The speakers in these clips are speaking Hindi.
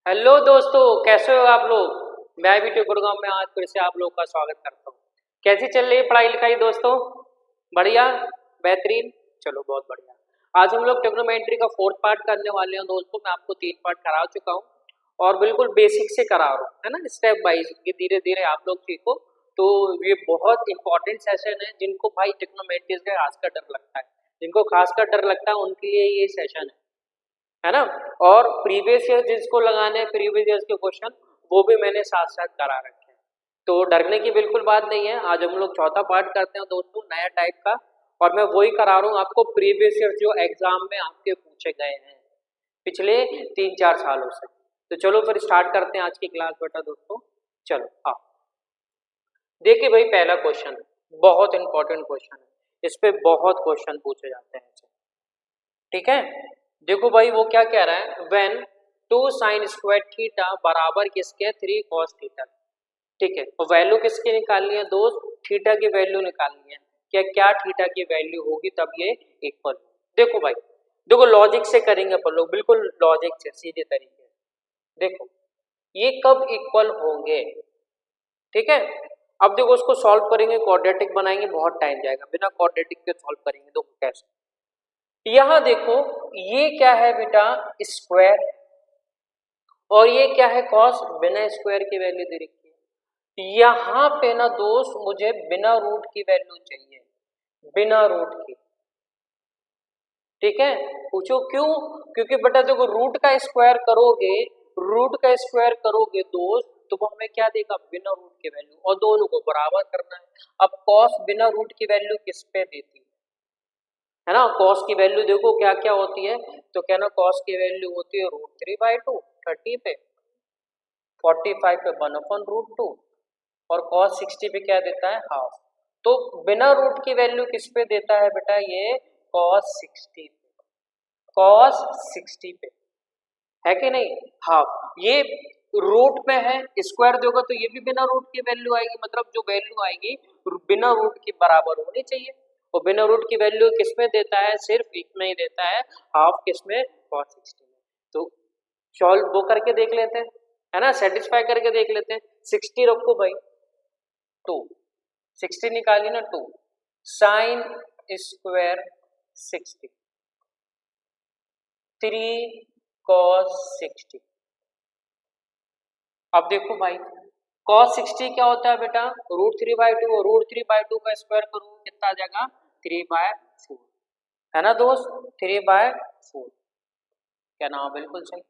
हेलो दोस्तों, कैसे हो आप लोग। मैं भी गुड़गांव में आज फिर से आप लोग का स्वागत करता हूँ। कैसी चल रही है पढ़ाई लिखाई दोस्तों? बढ़िया, बेहतरीन। चलो बहुत बढ़िया। आज हम लोग टेक्नोमेट्री का फोर्थ पार्ट करने वाले हैं दोस्तों। मैं आपको 3 पार्ट करा चुका हूँ और बिल्कुल बेसिक से करा रहा हूँ, है ना, स्टेप बाइज। ये धीरे धीरे आप लोग सीखो। तो ये बहुत इंपॉर्टेंट सेशन है। जिनको भाई टेक्नोमेट्री से खासकर डर लगता है, जिनको खासकर डर लगता है उनके लिए ये सेशन है ना। और प्रीवियस ईयर जिसको लगाने हैं प्रीवियस ईयर के क्वेश्चन, वो भी मैंने साथ साथ करा रखे हैं। तो डरने की बिल्कुल बात नहीं है। आज हम लोग चौथा पार्ट करते हैं दोस्तों, नया टाइप का। और मैं वही करा रहा हूँ आपको प्रीवियस ईयर जो एग्जाम में आपके पूछे गए हैं पिछले 3-4 सालों से। तो चलो फिर स्टार्ट करते हैं आज की क्लास बेटा दोस्तों। चलो आओ, देखिए भाई पहला क्वेश्चन बहुत इंपॉर्टेंट क्वेश्चन है। इस पे बहुत क्वेश्चन पूछे जाते हैं, ठीक है। देखो भाई वो क्या कह रहा है, व्हेन 2 sin² थीटा बराबर किसके 3 cos थीटा। ठीक है, और वैल्यू किसकी निकालनी है दोस्त? थीटा की वैल्यू निकालनी है। क्या क्या थीटा की वैल्यू होगी तब ये इक्वल। देखो भाई, देखो लॉजिक से करेंगे अपन लोग, बिल्कुल लॉजिक से सीधे तरीके से। देखो ये कब इक्वल होंगे, ठीक है। अब देखो उसको सॉल्व करेंगे, क्वाड्रेटिक बनाएंगे, बहुत टाइम जाएगा। बिना क्वाड्रेटिक के सॉल्व करेंगे तो कैसे? यहां देखो ये क्या है बेटा, स्क्वायर। और ये क्या है, कॉस। बिना स्क्वायर की वैल्यू दे रखी है। यहां पे ना दोस्त मुझे बिना रूट की वैल्यू चाहिए, बिना रूट की। ठीक है, पूछो क्यों? क्योंकि बेटा देखो रूट का स्क्वायर करोगे, रूट का स्क्वायर करोगे दोस्त तो वो हमें क्या देगा, बिना रूट की वैल्यू। और दोनों को बराबर करना है। अब कॉस बिना रूट की वैल्यू किस पे देती है ना। कॉस की वैल्यू देखो क्या क्या होती है। तो क्या ना, कॉस की वैल्यू होती है √3/2 30 पे, 45 पे 1/√2, और cos 60 पे क्या देता है, हाफ। तो बिना रूट की वैल्यू किस पे देता है बेटा, ये cos 60 पे, cos 60 पे, है कि नहीं, हाफ। ये रूट में है, स्क्वायर दोगे तो ये भी बिना रूट की वैल्यू आएगी। मतलब जो वैल्यू आएगी बिना रूट के बराबर होनी चाहिए। और बिना रूट की वैल्यू किसमें देता है, सिर्फ एक में ही देता है, हाफ किसमें, cos 60 में। तो सॉल्व वो करके देख लेते हैं, है ना, सेटिस्फाई करके देख लेते हैं। 60 रखो भाई, 2, 60 निकाली ना, 2 साइन स्क्वायर 60, 3 cos 60। अब देखो भाई cos 60 क्या होता है बेटा, √3/2, और √3/2 का स्क्वायर करूँ कितना आ जाएगा, 3/4, है ना दोस्त, 3/4। क्या नाम, बिल्कुल सही।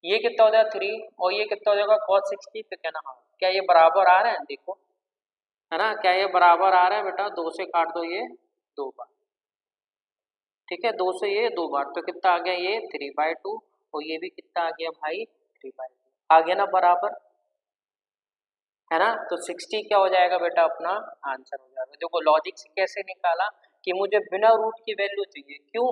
ये कितना हो जाएगा 3, और ये कितना हो जाएगा cos 60 पे, क्या नाम, क्या ये बराबर आ रहे हैं, देखो, है ना, क्या ये बराबर आ रहा है बेटा, 2 से काट दो ये 2 बार, ठीक है, 2 से ये 2 बार, तो कितना आ गया ये 3/2, और ये भी कितना आ गया भाई 3/2, आ गया ना बराबर, है ना। तो 60 क्या हो जाएगा बेटा, अपना आंसर हो जाएगा। देखो लॉजिक से कैसे निकाला कि मुझे बिना रूट की वैल्यू चाहिए, क्यों,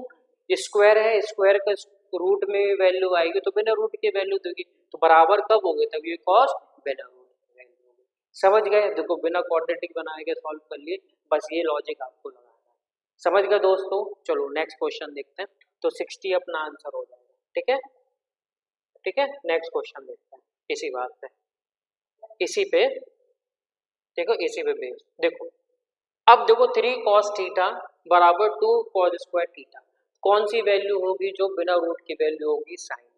स्क्वायर है, स्क्वायर का रूट में वैल्यू आएगी तो बिना रूट की वैल्यू देगी। तो बराबर कब हो गए, तब ये कॉस बिना रूट की वैल्यू होगी। समझ गए, देखो बिना क्वाड्रेटिक बनाए के सॉल्व कर लिए, बस ये लॉजिक आपको लगाना है। समझ गए दोस्तों। चलो नेक्स्ट क्वेश्चन देखते हैं। तो 60 अपना आंसर हो जाएगा, ठीक है, ठीक है। नेक्स्ट क्वेश्चन देखते हैं इसी बात पे, इसी पे, देखो इसी पे बेस। देखो अब देखो 3 cos थीटा बराबर 2 cos² थीटा, कौन सी वैल्यू होगी जो बिना रूट की वैल्यू होगी, साइन।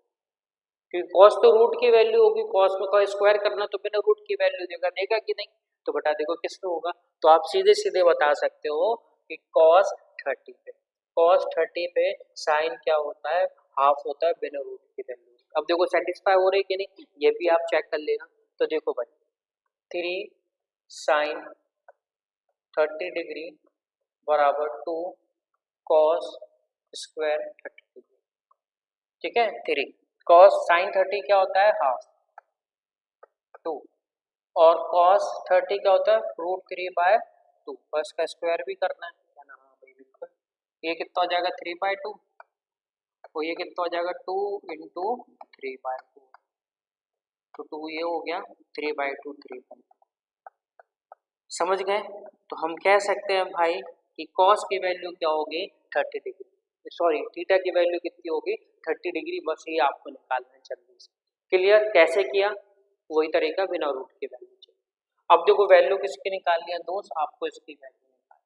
क्योंकि cos तो रूट की वैल्यू होगी, cos में का स्क्वायर करना तो बिना रूट की वैल्यू देगा, देगा कि नहीं। तो बता देखो किसमें होगा। तो आप सीधे सीधे बता सकते हो कि cos 30 पे, cos 30 पे साइन क्या होता है, हाफ होता है बिना रूट की वैल्यू। अब देखो सेटिस्फाई हो रही कि नहीं, ये भी आप चेक कर लेना। तो देखो भाई 3 sin 30 डिग्री बराबर 2 cos² 30 डिग्री, ठीक है। 3 cos sin 30 क्या होता है, हाफ, 2, और cos 30 क्या होता है, √3/2, बस का स्क्वायर भी करना है, क्या ना, हाँ भाई बिल्कुल। ये कितना हो जाएगा 3/2, और ये कितना हो जाएगा 2 इंटू 3/2, तो 2 ये हो गया 3/2, 3/2। समझ गए। तो हम कह सकते हैं भाई कि cos की वैल्यू क्या होगी, 30 डिग्री, सॉरी थीटा की वैल्यू कितनी होगी, 30 डिग्री। बस ये आपको निकालना है जल्दी से, क्लियर? कैसे किया? वही तरीका, बिना रूट की वैल्यू चाहिए। अब देखो वैल्यू किसकी निकालनी है दोस्त, आपको इसकी वैल्यू निकालनी।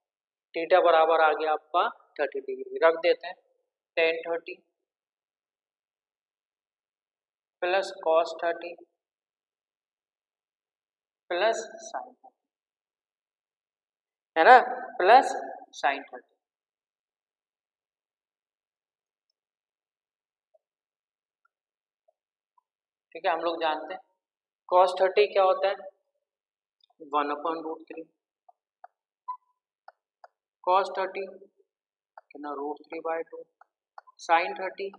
थीटा बराबर आ गया आपका 30 डिग्री, रख देते हैं। Ten 30 plus cos 30 plus sign 30, है ना, प्लस साइन 30। ठीक है, हम लोग जानते हैं cos 30 क्या होता है, 1/√3 cos 30 क्या ना √3/2 साइन 30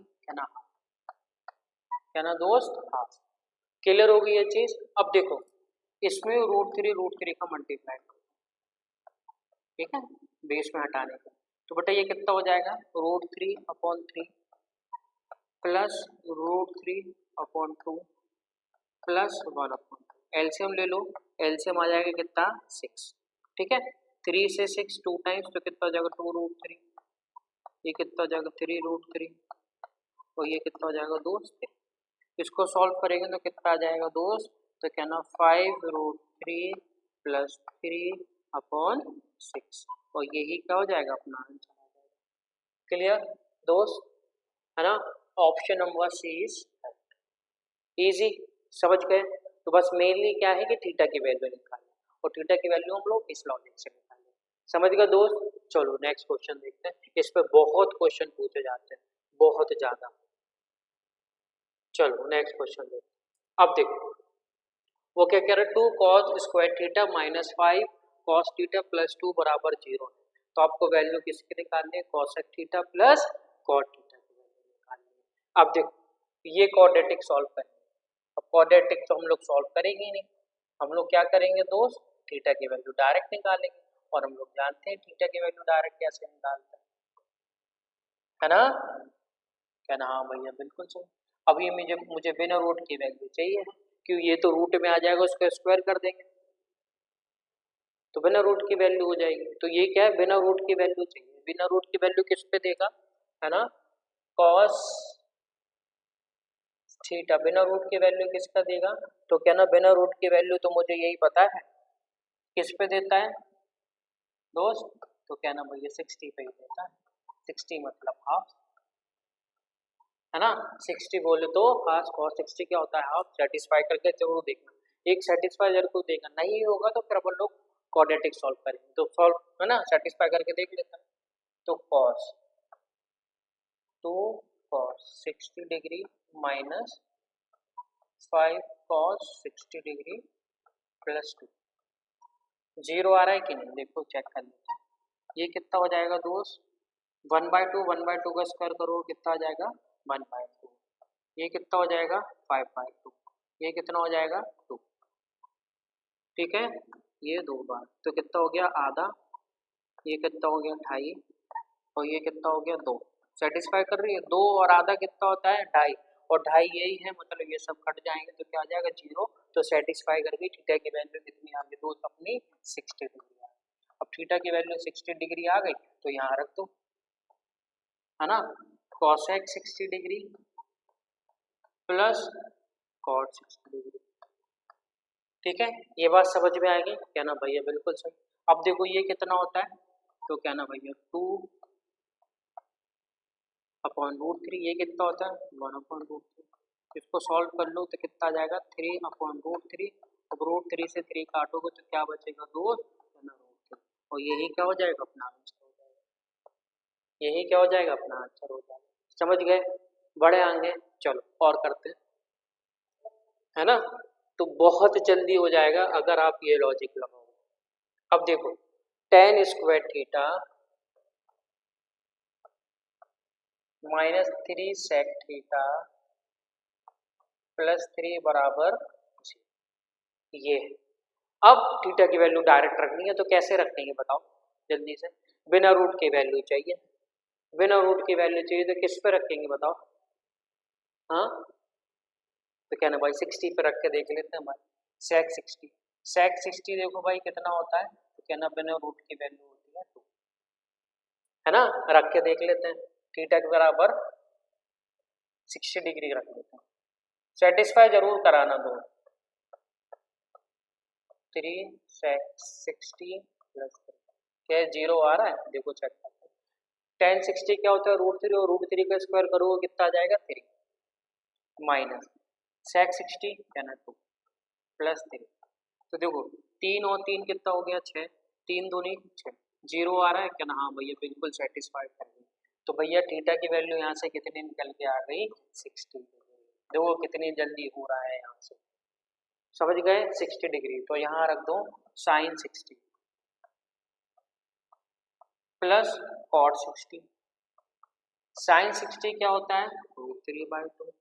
क्या ना दोस्त हाफ। क्लियर हो गई ये चीज? अब देखो इसमें √3 का मल्टीप्लाई करो, ठीक है, बेस में हटाने का, तो बेटा ये कितना हो जाएगा, √3/3 प्लस √3/2 प्लस 1/2। एलसीएम ले लो, एलसीएम आ जाएगा कितना, 6। ठीक है, 3 से 6 2 टाइम्स, तो कितना हो जाएगा 2√3, ये कितना हो जाएगा 3√3, और ये कितना हो जाएगा दोस्त, इसको सॉल्व करेंगे तो कितना आ जाएगा दोस्त, तो क्या ना 5√3 प्लस 3/6, और यही क्या हो जाएगा अपना आंसर आ जाएगा। क्लियर दोस्त, है ना? Option number C is easy. समझ गए? तो बस मेनली क्या है कि थीटा की वैल्यू निकालनी, और थीटा की वैल्यू हम लोग इस लॉजिक से निकालेंगे। समझ गए दोस्त? चलो नेक्स्ट क्वेश्चन देखते हैं, इस पे बहुत क्वेश्चन पूछे जाते हैं, बहुत ज्यादा। चलो नेक्स्ट क्वेश्चन देखते हैं। अब देखो वो क्या कह रहा है, 2 cos square theta minus 5 cos theta plus 2 बराबर 0 है। तो आपको वैल्यू किसकी निकालनी है, cosec theta plus cot theta की वैल्यू निकालनी है। अब देखो ये क्वाड्रेटिक सॉल्व करेंगे, अब क्वाड्रेटिक तो हम लोग सॉल्व करेंगे ही नहीं, हम लोग क्या करेंगे दोस्त, थीटा की वैल्यू डायरेक्ट निकालेंगे, और हम लोग जानते हैं थीटा की वैल्यू डायरेक्ट कैसे निकालते हैं, है ना? क्या ना, हाँ भैया बिल्कुल सही। अब ये मुझे बिना रूट की वैल्यू चाहिए, क्यों, ये तो रूट में आ जाएगा, उसको स्क्वायर कर देंगे तो बिना रूट की वैल्यू हो जाएगी। तो ये क्या है, बिना रूट की वैल्यू चाहिए। बिना रूट की वैल्यू किस पे देगा, है ना, कॉस थीटा, बिना रूट की वैल्यू किसका देगा, तो क्या ना बिना रूट की वैल्यू तो मुझे यही पता है किस पे देता है दोस्त, तो क्या ना भैया 60 पे ही देता है। 60 मतलब हाफ, है ना, 60 बोले तो हाफ cos 60 क्या होता है, हाफ। सेटिस्फाई करके जरूर देखना, एक सेटिस्फाई जरूर देखना, नहीं होगा तो फिर अपन लोग क्वाड्रेटिक सॉल्व करेंगे, तो सॉल्व, है ना, सेटिस्फाई करके देख लेते हैं। तो cos 2 cos 60 degree minus 5 cos 60 degree plus 2, 0 आ रहा है कि नहीं, देखो चेक कर लेते हैं। ये कितना हो जाएगा दोस्त, 1/2 का स्क्वायर करो कितना आ जाएगा, 1/2, ये कितना हो जाएगा 5/2, ये कितना हो जाएगा 2। ठीक है, ये 2 बार, तो कितना हो गया आधा, ये कितना हो गया 2.5, और ये कितना हो गया 2। सेटिस्फाई कर रही है, 2 और आधा कितना होता है 2.5, और 2.5 यही है, मतलब ये सब कट जाएंगे तो क्या आ जाएगा 0। तो सेटिस्फाई कर गई, थीटा की वैल्यू कितनी आ गई दोस्त अपनी 60 डिग्री आ गई। अब थीटा की वैल्यू 60 डिग्री आ गई तो यहाँ रख दो, है ना, cosec 60 degree plus cot 60 degree. ठीक है, ये बात समझ में आएगी क्या ना भैया, बिल्कुल सही। अब देखो ये कितना होता है, तो क्या ना भैया 2/√3, ये कितना होता है 1/√3, इसको सॉल्व कर लो तो कितना आ जाएगा 3/√3। अब √3 से 3 काटोगे तो क्या बचेगा दोस्त, क्या ना √3, और यही क्या हो जाएगा अपना आंसर हो जाएगा, यही क्या हो जाएगा अपना आंसर हो जाएगा। समझ गए, बड़े आंगे। चलो और करते हैं, है ना, तो बहुत जल्दी हो जाएगा अगर आप ये लॉजिक लगाओ। अब देखो tan square theta minus 3 sec theta plus 3 बराबर 0, ये है। अब थीटा की वैल्यू डायरेक्ट रखनी है, तो कैसे रखेंगे बताओ जल्दी से, बिना रूट की वैल्यू चाहिए, बिना रूट की वैल्यू चाहिए तो किस पे रखेंगे बताओ, हाँ, तो क्या ना भाई 60 पे रख के देख लेते हैं भाई, sec 60 देखो भाई कितना होता है, तो क्या ना बिना रूट की वैल्यू होती है 2, है ना, रख के देख लेते हैं। थीटा के बराबर 60 डिग्री रख लेते हैं, सेटिस्फाई जरूर कराना दो। 360 प्लस क्या 0 आ रहा है, देखो चेक करते हैं। 1060 क्या होता है √3, और √3 का स्क्वायर करोगे कितना आ जाएगा 3 माइनस सेक 60 क्या ना 2 प्लस 3। तो देखो 3 और 3 कितना हो गया 6, 3 दूनी 6, 0 आ रहा है क्या ना, हाँ भैया बिल्कुल सेटिस्फाइड कर गई। तो भैया थीटा की वैल्यू यहाँ से कितनी निकल के आ गई 60 डिग्री। देखो कितनी जल्दी हो रहा है यहाँ से, समझ गए 60 डिग्री। तो यहाँ रख दो साइन 60 प्लस कॉट 60। साइन 60 क्या होता है √3/2,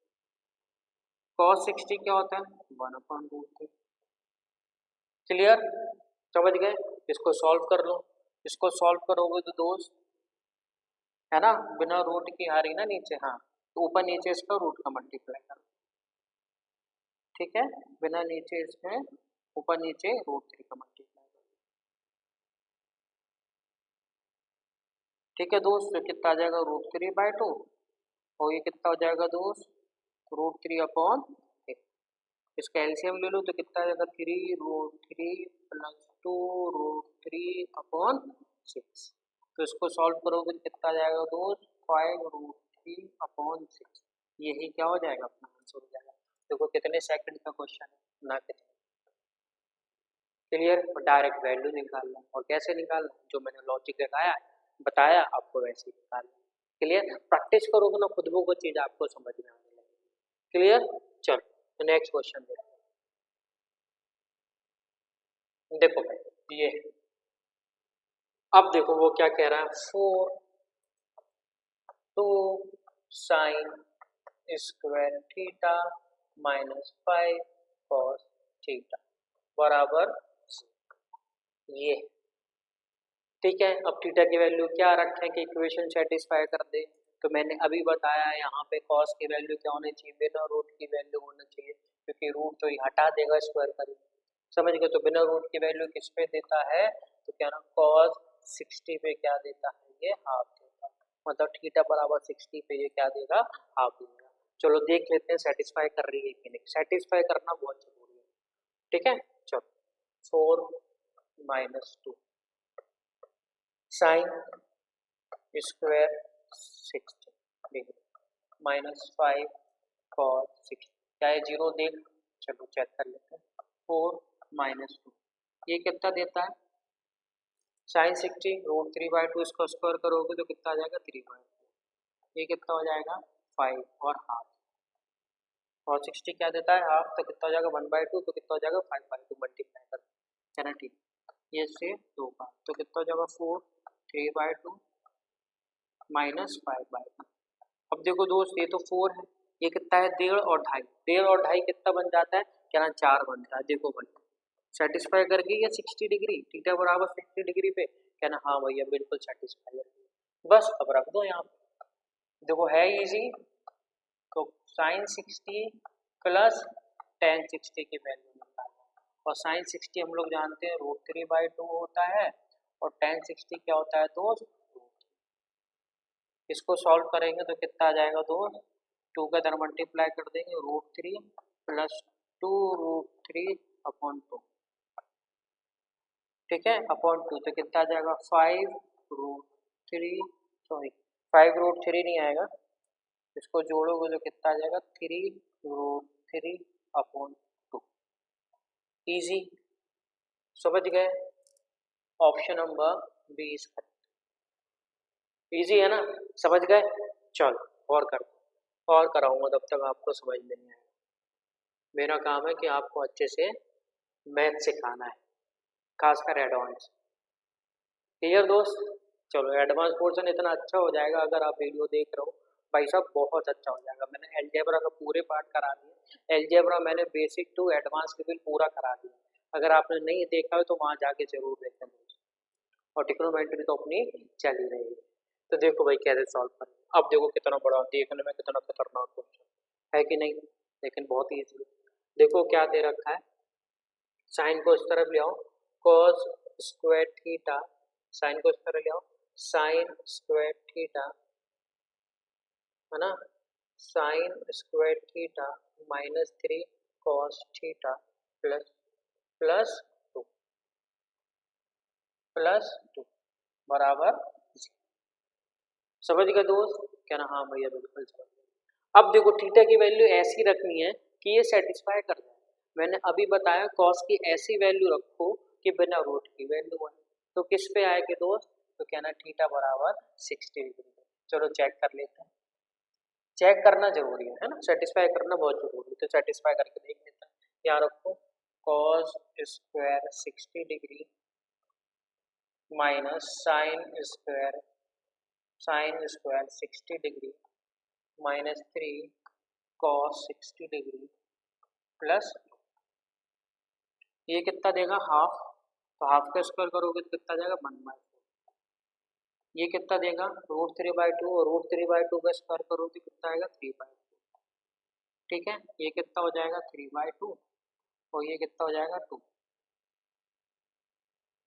कॉस 60 क्या होता है 1/√3। क्लियर, समझ गए। इसको सॉल्व कर लो, इसको सॉल्व करोगे तो दोस्त है ना, बिना रूट की आ रही ना नीचे, हाँ तो ऊपर नीचे इसका रूट का मल्टीप्लाई करो, ठीक है, बिना नीचे इसमें ऊपर नीचे √3 का मल्टीप्लाई करो। ठीक है दोस्त, तो कितना आ जाएगा √3/2, और ये कितना हो जाएगा दोस्त √3/8। इसका एलसीएम ले लो तो कितना आ जाएगा 3√3 + 2√3/6। तो इसको सॉल्व करोगे तो कितना आ जाएगा दोस्त 5√3/6। यही क्या हो जाएगा अपना आंसर हो जाएगा। देखो कितने सेकंड का क्वेश्चन है ना, कितने। क्लियर, डायरेक्ट वैल्यू निकालना, और कैसे निकालना जो मैंने लॉजिक लगाया बताया आपको वैसे ही निकालना। क्लियर, प्रैक्टिस करोगे ना खुद वो चीज आपको समझ में आने लगेगी। क्लियर, चलो तो नेक्स्ट क्वेश्चन देखो भाई ये, अब देखो वो क्या कह रहा है 4 2 sign square theta -5 cos theta बराबर ये। ठीक है, अब थीटा की वैल्यू क्या रखें कि इक्वेशन सेटिस्फाई कर दे। तो मैंने अभी बताया यहाँ पे कॉस की वैल्यू क्या होनी चाहिए, बिना रूट की वैल्यू होना चाहिए, क्योंकि रूट तो ये हटा देगा स्क्वायर करेंगे, समझ गए। तो बिना रूट की वैल्यू किस पे देता है, तो क्या ना कॉस 60 पे क्या देता है, ये हाफ देता है, मतलब थीटा बराबर 60 पे ये क्या देगा, हाफ देगा। चलो देख लेते हैं सेटिस्फाई कर रही है कि नहीं, सेटिस्फाई करना बहुत जरूरी है। ठीक है, चलो 4 - 2 साइन स्क्वायर 60 डिग्री -5 कॉस 60, क्या है 0 देख, चलो चेक कर लेते हैं। 4 - 2 ये कितना देता है साइन 60 √3/2, इसको स्क्वायर करोगे तो कितना आ जाएगा 3/2, ये कितना हो जाएगा 5 और हाफ, और 60 क्या देता है हाफ, तो कितना हो जाएगा 1/2, तो कितना हो जाएगा 5/2 मल्टीप्लाई कर, है ना, ठीक। ये से 2 का तो कितना हो जाएगा 4 3/2 -5/2। अब देखो दोस्त ये तो 4 है, ये कितना है 1.5 और 2.5, 1.5 और 2.5 कितना बन जाता है, क्या ना 4 बनता है। देखो भाई सेटिस्फाई कर गई है 60 डिग्री, थीटा बराबर 60 डिग्री पे, क्या ना, हाँ भैया बिल्कुल सेटिस्फाई कर गई। बस अब रख दो यहाँ पे, देखो है इजी। तो साइन 60 प्लस टेन 60 की वैल्यू निकालना, और साइन 60 हम लोग जानते हैं √3/2 होता है, और टेन 60 क्या होता है दोस्त, इसको सॉल्व करेंगे तो कितना आ जाएगा दोस्त, 2 का इधर मल्टीप्लाई कर देंगे √3 + 2√3/2, ठीक है अपॉन 2, तो कितना आ जाएगा 5√3, सॉरी 5√3 नहीं आएगा, इसको जोड़ोगे तो कितना आ जाएगा 3√3/2। इजी, समझ गए, ऑप्शन नंबर 20 इजी है ना, समझ गए। चलो और कर, और कराऊंगा तब तक आपको समझ में नहीं आएगा। मेरा काम है कि आपको अच्छे से मैथ सिखाना है, खासकर एडवांस। क्लियर दोस्त, चलो एडवांस पोर्शन इतना अच्छा हो जाएगा अगर आप वीडियो देख रहे हो भाई साहब, बहुत अच्छा हो जाएगा। मैंने एलजेब्रा का पूरे पार्ट करा दिए, एलजेब्रा मैंने बेसिक टू एडवांस लेवल पूरा करा दिया, अगर आपने नहीं देखा हो तो वहाँ जाके जरूर देखें दोस्त। और ट्रिग्नोमेट्री तो अपनी चल ही रही है। तो देखो भाई कैसे सॉल्व करें, अब देखो कितना बड़ा, देखने में कितना खतरनाक क्वेश्चन है कि नहीं, लेकिन बहुत ईजी। देखो क्या दे रखा है, साइन को इस तरफ ले आओ, cos स्क्वायर थीटा, साइन को इस तरह ले आओ, साइन स्क्वायर थीटा, है ना, sign square theta minus 3 cos theta plus plus two बराबर 0। समझ गए दोस्त? क्या ना? हाँ भैया बिल्कुल समझ गए। अब देखो थीटा की वैल्यू ऐसी रखनी है कि ये सेटिस्फाई कर जाए। मैंने अभी बताया कॉस की ऐसी वैल्यू रखो कि बिना रूट की वैल्यू है। तो किस पे आएगी दोस्त? तो कहना थीटा बराबर 60 डिग्री। चलो चेक कर लेते हैं। चेक करना जरूरी है ना, सेटिस्फाई करना बहुत जरूरी है। तो सेटिस्फाई करके देख लेते हैं। यहाँ रखो cos square 60 degree minus sine square 60 degree minus 3 cos 60 degree plus ये कितना देगा? हाफ। तो हाफ का स्क्वायर करोगे तो कितना जाएगा? 1/4। ये कितना देगा? √3/2 और √3/2 का स्क्वायर करोगे कितना आएगा? 3/2। ठीक है, ये कितना हो जाएगा? 3/2 और ये कितना हो जाएगा? 2।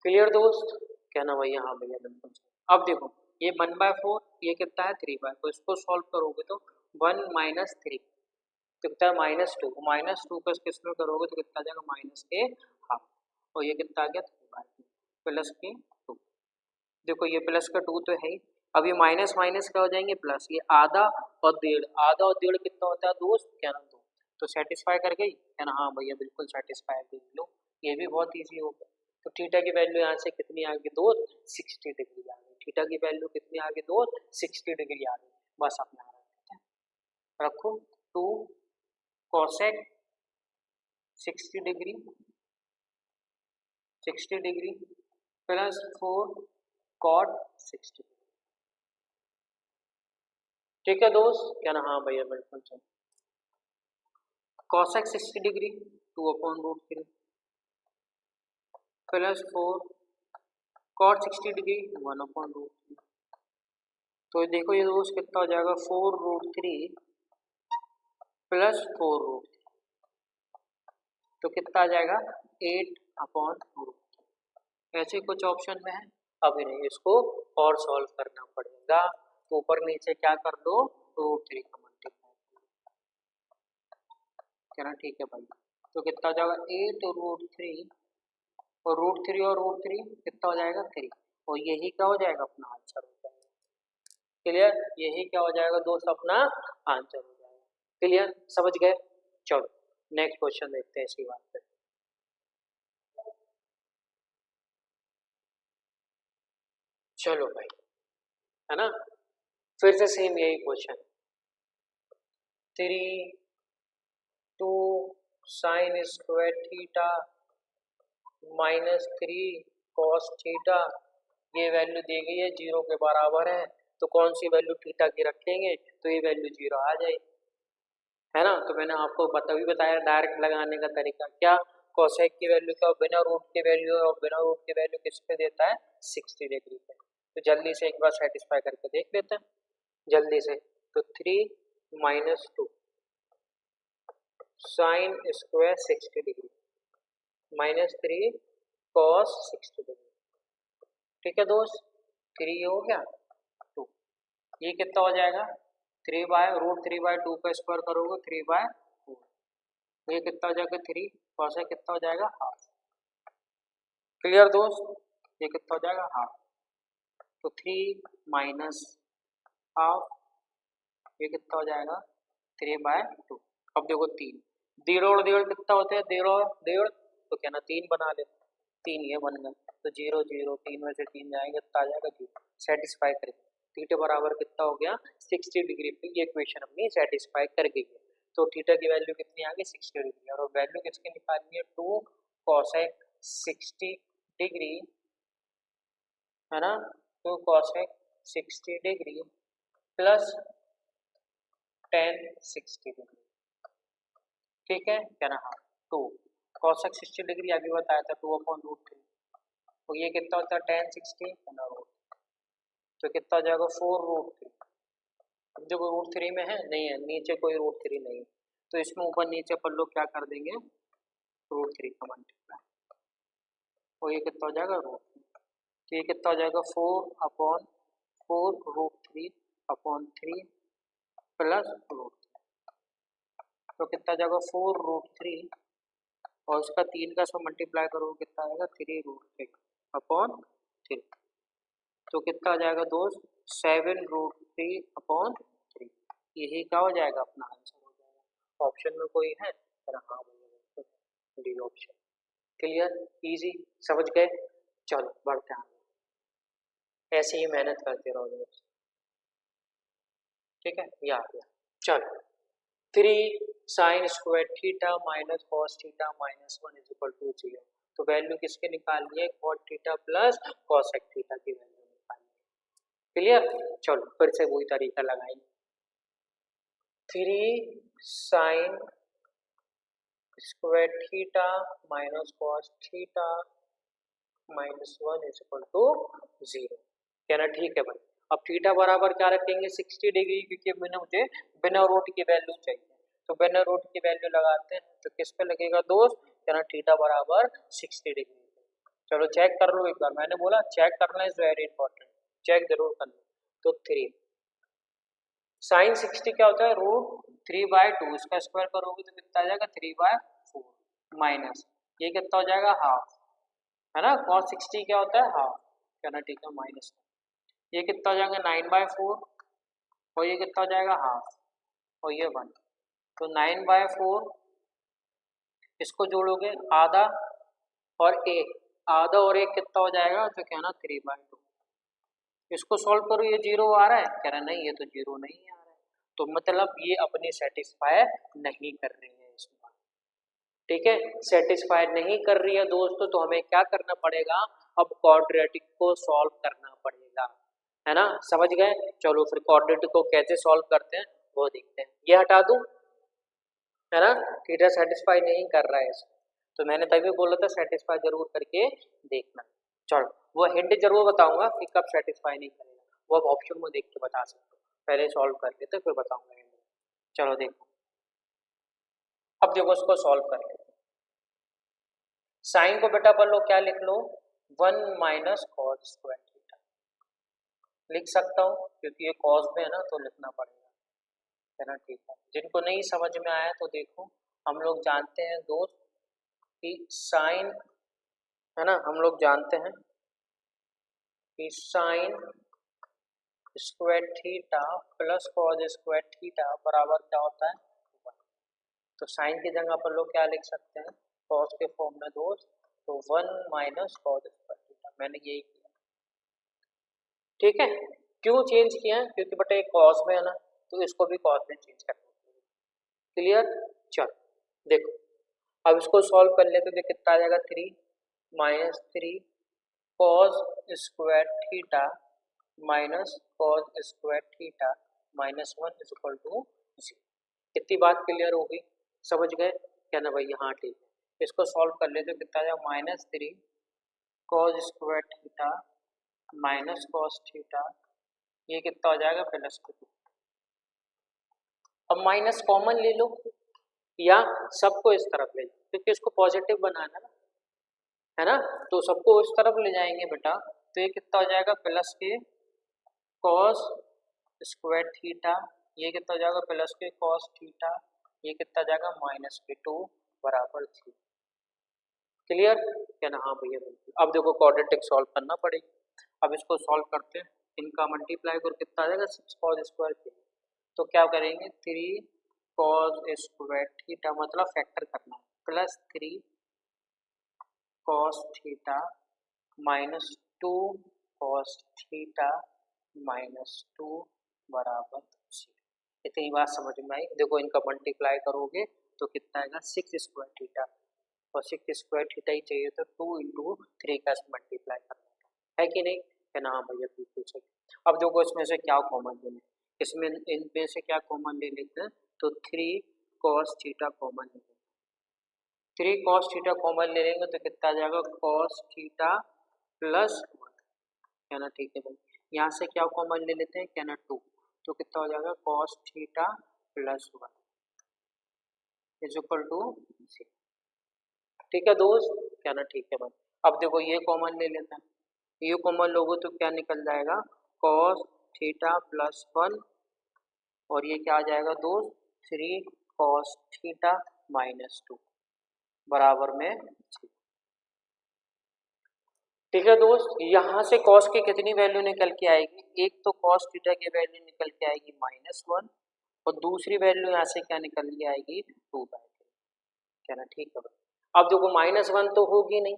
क्लियर दोस्त? कहना भैया हाँ भैया बिल्कुल। अब देखो ये 1/4, ये कितना है? 3/2। तो इसको सॉल्व करोगे तो 1 माइनस 3 तो कितना है? -2। -2 का किसमें करोगे तो कितना आ जाएगा? -1/2 और ये कितना आ गया? 3/2 प्लस के 2। देखो ये प्लस का 2 तो है ही। अब ये माइनस माइनस क्या हो जाएंगे? प्लस। ये आधा और डेढ़, आधा और डेढ़ कितना होता है दोस्त? क्या ना? 2। तो सेटिस्फाई कर गई? है ना? हाँ भैया बिल्कुल सेटिस्फाई कर लो। ये भी बहुत ईजी हो गया। तो थीटा की वैल्यू यहाँ से कितनी आ गई दोस्त? 60 डिग्री आ गई। थीटा की वैल्यू कितनी आ गई दोस्त? 60 डिग्री आ गई। बस आप यहाँ रख देते हैं। रखो 2 कॉसेक 60 डिग्री प्लस 4 कॉट 60। ठीक है दोस्त? क्या ना? हाँ भैया बिल्कुल सही। Cosec 60 degree 2/√3 plus 4 cot 60 degree 1/√3। तो देखो ये दोस्त कितना हो जाएगा? 4√3 प्लस 4√3 तो कितना आ जाएगा? 8/√3। ऐसे कुछ ऑप्शन में है? अभी नहीं, इसको और सॉल्व करना पड़ेगा। तो ऊपर नीचे क्या कर दो? √3 का मल्टीप्लाई। क्या ना? ठीक है भाई। तो कितना हो जाएगा? 8√3 और √3 कितना हो जाएगा? 3 और यही क्या हो जाएगा? अपना आंसर हो जाएगा। क्लियर? यही क्या हो जाएगा दोस्त? अपना आंसर हो जाएगा। क्लियर? समझ गए? चलो नेक्स्ट क्वेश्चन देखते हैं इसी बात पे। चलो भाई, है ना? फिर से सेम यही question. 3 2 sign square theta -3 cos theta, ये वैल्यू दी गई है 0 के बराबर है। तो कौन सी वैल्यू थीटा की रखेंगे तो ये वैल्यू 0 आ जाएगी, है ना? तो मैंने आपको भी बताया डायरेक्ट लगाने का तरीका क्या। कोसेक की वैल्यू क्या? बिना रूट की वैल्यू है और बिना रूट की वैल्यू किस पे देता है? 60 डिग्री पे। तो जल्दी से एक बार सेटिस्फाई करके देख लेते हैं जल्दी से। तो 3 - 2 sine square 60 degree -3 cos 60 degree. ठीक है दोस्त? 3 हो गया 2, ये कितना हो जाएगा? 3/√3/2 का स्क्वायर करोगे 3/4। तो ये कितना हो जाएगा? 3 कॉस कितना हो जाएगा? हाफ। क्लियर दोस्त? ये कितना हो जाएगा? हाफ। तो 3 माइनस हाफ, ये कितना हो जाएगा? 3/2। अब देखो 3 डेढ़ और डेढ़ कितना होते हैं? डेढ़ और डेढ़ तो क्या ना 3 बना लेते, 3 ये बन गए। तो 0 0 3 में से 3 जाएंगे कितना आ जाएगा? 0। सेटिस्फाई करेंगे। थीटा बराबर कितना हो गया? 60 डिग्री पे ये इक्वेशन अपनी सेटिस्फाई कर गई है। तो थीटा की वैल्यू कितनी आ गई? 60 डिग्री। और वैल्यू किसकी निकालनी है? 2 कॉसेक 60 डिग्री, है ना? 2 cosec 60 degree plus tan 60 degree. ठीक है क्या ना? हाँ 2 कॉसेक 60 डिग्री अभी बताया था 2/√3। तो ये कितना होता है? tan 60 है ना रूट। तो कितना हो जाएगा? 4√3। अब जो √3 में है नहीं है, नीचे कोई √3 नहीं है, तो इसमें ऊपर नीचे पर लोग क्या कर देंगे? √3 का मल्टीप्लाई। और ये कितना हो जाएगा? √3। तो ये कितना हो जाएगा? 4/4 √3/3 प्लस √3। तो कितना जाएगा 4√3 और उसका 3 का 100 मल्टीप्लाई करो कितना आएगा 3√3 अपॉन 3। तो कितना आ जाएगा दोस्त 7√3 अपॉन 3। यही क्या हो जाएगा अपना आंसर हो जाएगा। ऑप्शन में कोई है? हाँ भैया डी ऑप्शन। क्लियर, इजी, समझ गए। चलो बढ़ते हैं, ऐसे ही मेहनत करते रहो दोस्त। ठीक है, ये आ गया। चलो 3 sine square theta minus cos theta minus 1 is equal to 0। तो वैल्यू किसके निकालनी है? Cot theta plus cosec theta की वैल्यू निकालनी है। क्लियर, चलो फिर से वही तरीका लगाएंगे। 3 sine square theta minus cos theta minus 1 is equal to 0। कहना ठीक है भाई। अब थीटा बराबर क्या रखेंगे 60 डिग्री, क्योंकि मुझे बिना रूट की वैल्यू चाहिए। तो बिना रूट की वैल्यू लगाते हैं तो किस पे लगेगा दोस्त? कहना थीटा बराबर 60 डिग्री। चलो चेक कर लो एक बार, मैंने बोला चेक करना इज वेरी इंपॉर्टेंट, चेक जरूर करना। तो 3 साइन 60 क्या होता है? √3/2, इसका स्क्वायर करोगे तो कितना आ जाएगा 3/4 माइनस ये कितना हो जाएगा हाफ, है ना। cos 60 क्या होता है? हाफ। कहना ठीक है माइनस ये कितना हो जाएगा 9/4 और ये कितना हो जाएगा हाफ और ये 1। तो 9/4 इसको जोड़ोगे आधा और 1, आधा और 1 कितना हो जाएगा? तो कहना 3/2। इसको सॉल्व करो, ये 0 आ रहा है, कह रहा नहीं ये तो 0 नहीं आ रहा है। तो मतलब ये अपने सेटिस्फाई नहीं कर रही है इसमें। ठीक है, सेटिस्फाई नहीं कर रही है दोस्तों, तो हमें क्या करना पड़ेगा? अब क्वाड्रेटिक को सॉल्व करना पड़ेगा, है ना। समझ गए। चलो फिर क्वाड्रेटिक को कैसे सॉल्व करते हैं वो देखते हैं। ये हटा दूं, है ना। थीटा सेटिस्फाई नहीं कर रहा है इसमें, तो मैंने तभी बोला था सेटिस्फाई जरूर करके देखना। चलो वो हिंट जरूर बताऊंगा कि कब सेटिस्फाई नहीं करेगा, वो अब ऑप्शन में देख के बता सकते हो। पहले सॉल्व कर लेते फिर बताऊंगा हिंट। चलो देखो, अब देखो उसको सॉल्व कर लेते। साइन को बेटा पढ़ लो, क्या लिख लो? 1 माइनस कॉस स्क्वायर थीटा लिख सकता हूँ, क्योंकि ये कॉस में है ना तो लिखना पड़ेगा, है ना। ठीक है, जिनको नहीं समझ में आया तो देखो, हम लोग जानते हैं दोस्त कि साइन, है ना, हम लोग जानते हैं कि sign square theta plus cos square theta बराबर क्या होता है? 1। तो साइन की जगह पर लोग क्या लिख सकते हैं? कॉस के फॉर्म में दोस्त, तो 1 माइनस कॉस स्क्वायर थीटा, मैंने यही किया। ठीक है, क्यों चेंज किया? क्योंकि बेटा एक कॉस में है ना, तो इसको भी कॉस में चेंज करना है। क्लियर, चलो देखो अब इसको सॉल्व कर लेते तो कितना आ जाएगा 3 minus 3 cos square theta minus cos square theta minus 1 is equal to 0। कितनी बात क्लियर हो गई, समझ गए क्या ना भाई? हाँ ठीक है, इसको सॉल्व कर लेते कितना आ जाएगा -3 cos square theta minus cos theta, ये कितना हो जाएगा +2। अब माइनस कॉमन ले लो या सबको इस तरफ ले लो, क्योंकि इसको पॉजिटिव बनाना है ना, तो सबको इस तरफ ले जाएंगे बेटा। तो ये कितना हो जाएगा प्लस के कॉस स्क्वायर थीटा, ये कितना हो जाएगा प्लस के कॉस थीटा, ये कितना जाएगा -2 बराबर 3। क्लियर क्या ना? हाँ भैया बिल्कुल। अब देखो क्वाड्रेटिक सॉल्व करना पड़ेगी। अब इसको सॉल्व करते हैं, इनका मल्टीप्लाई कर कितना आ जाएगा 6 कॉस स्क्वायर थीटा। तो क्या करेंगे 3 कॉस स्क्वायर थीटा, मतलब फैक्टर करना है, plus 3 cos theta minus 2 cos theta minus 2 बराबर 0। इतनी बात समझ में आई। देखो इनका मल्टीप्लाई करोगे तो कितना आएगा 6 स्क्वायर थीटा, और 6 स्क्वायर थीटा ही चाहिए तो 2 इंटू 3 का मल्टीप्लाई करना है कि नहीं? है ना? हाँ भैया बिल्कुल सही। अब देखो इसमें से क्या कॉमन ले लें, इसमें इनमें से क्या कॉमन ले लेते हैं? तो 3 कॉस थीटा कॉमन ले लेंगे। 3 कॉस थीटा कॉमन ले लेंगे तो कितना आ जाएगा कॉस थीटा प्लस 1, है ना। ठीक है भाई, यहाँ से क्या कॉमन ले लेते हैं? क्या ना 2, तो कितना हो जाएगा cos theta plus 1 is equal to 0। ठीक है दोस्त, क्या ना? ठीक है भाई। अब देखो ये कॉमन ले लेते हैं, ये कॉमन लोगो तो क्या निकल जाएगा कॉस थीटा प्लस 1, और ये क्या आ जाएगा दोस्त 3 कॉस थीटा -2 बराबर में 0। ठीक है दोस्त, यहाँ से कॉस की कितनी वैल्यू निकल के आएगी, एक तो कॉस थीटा की वैल्यू निकल के आएगी -1 और दूसरी वैल्यू यहाँ से क्या निकल के आएगी 2/3। क्या ना, ठीक है। अब देखो -1 तो होगी नहीं,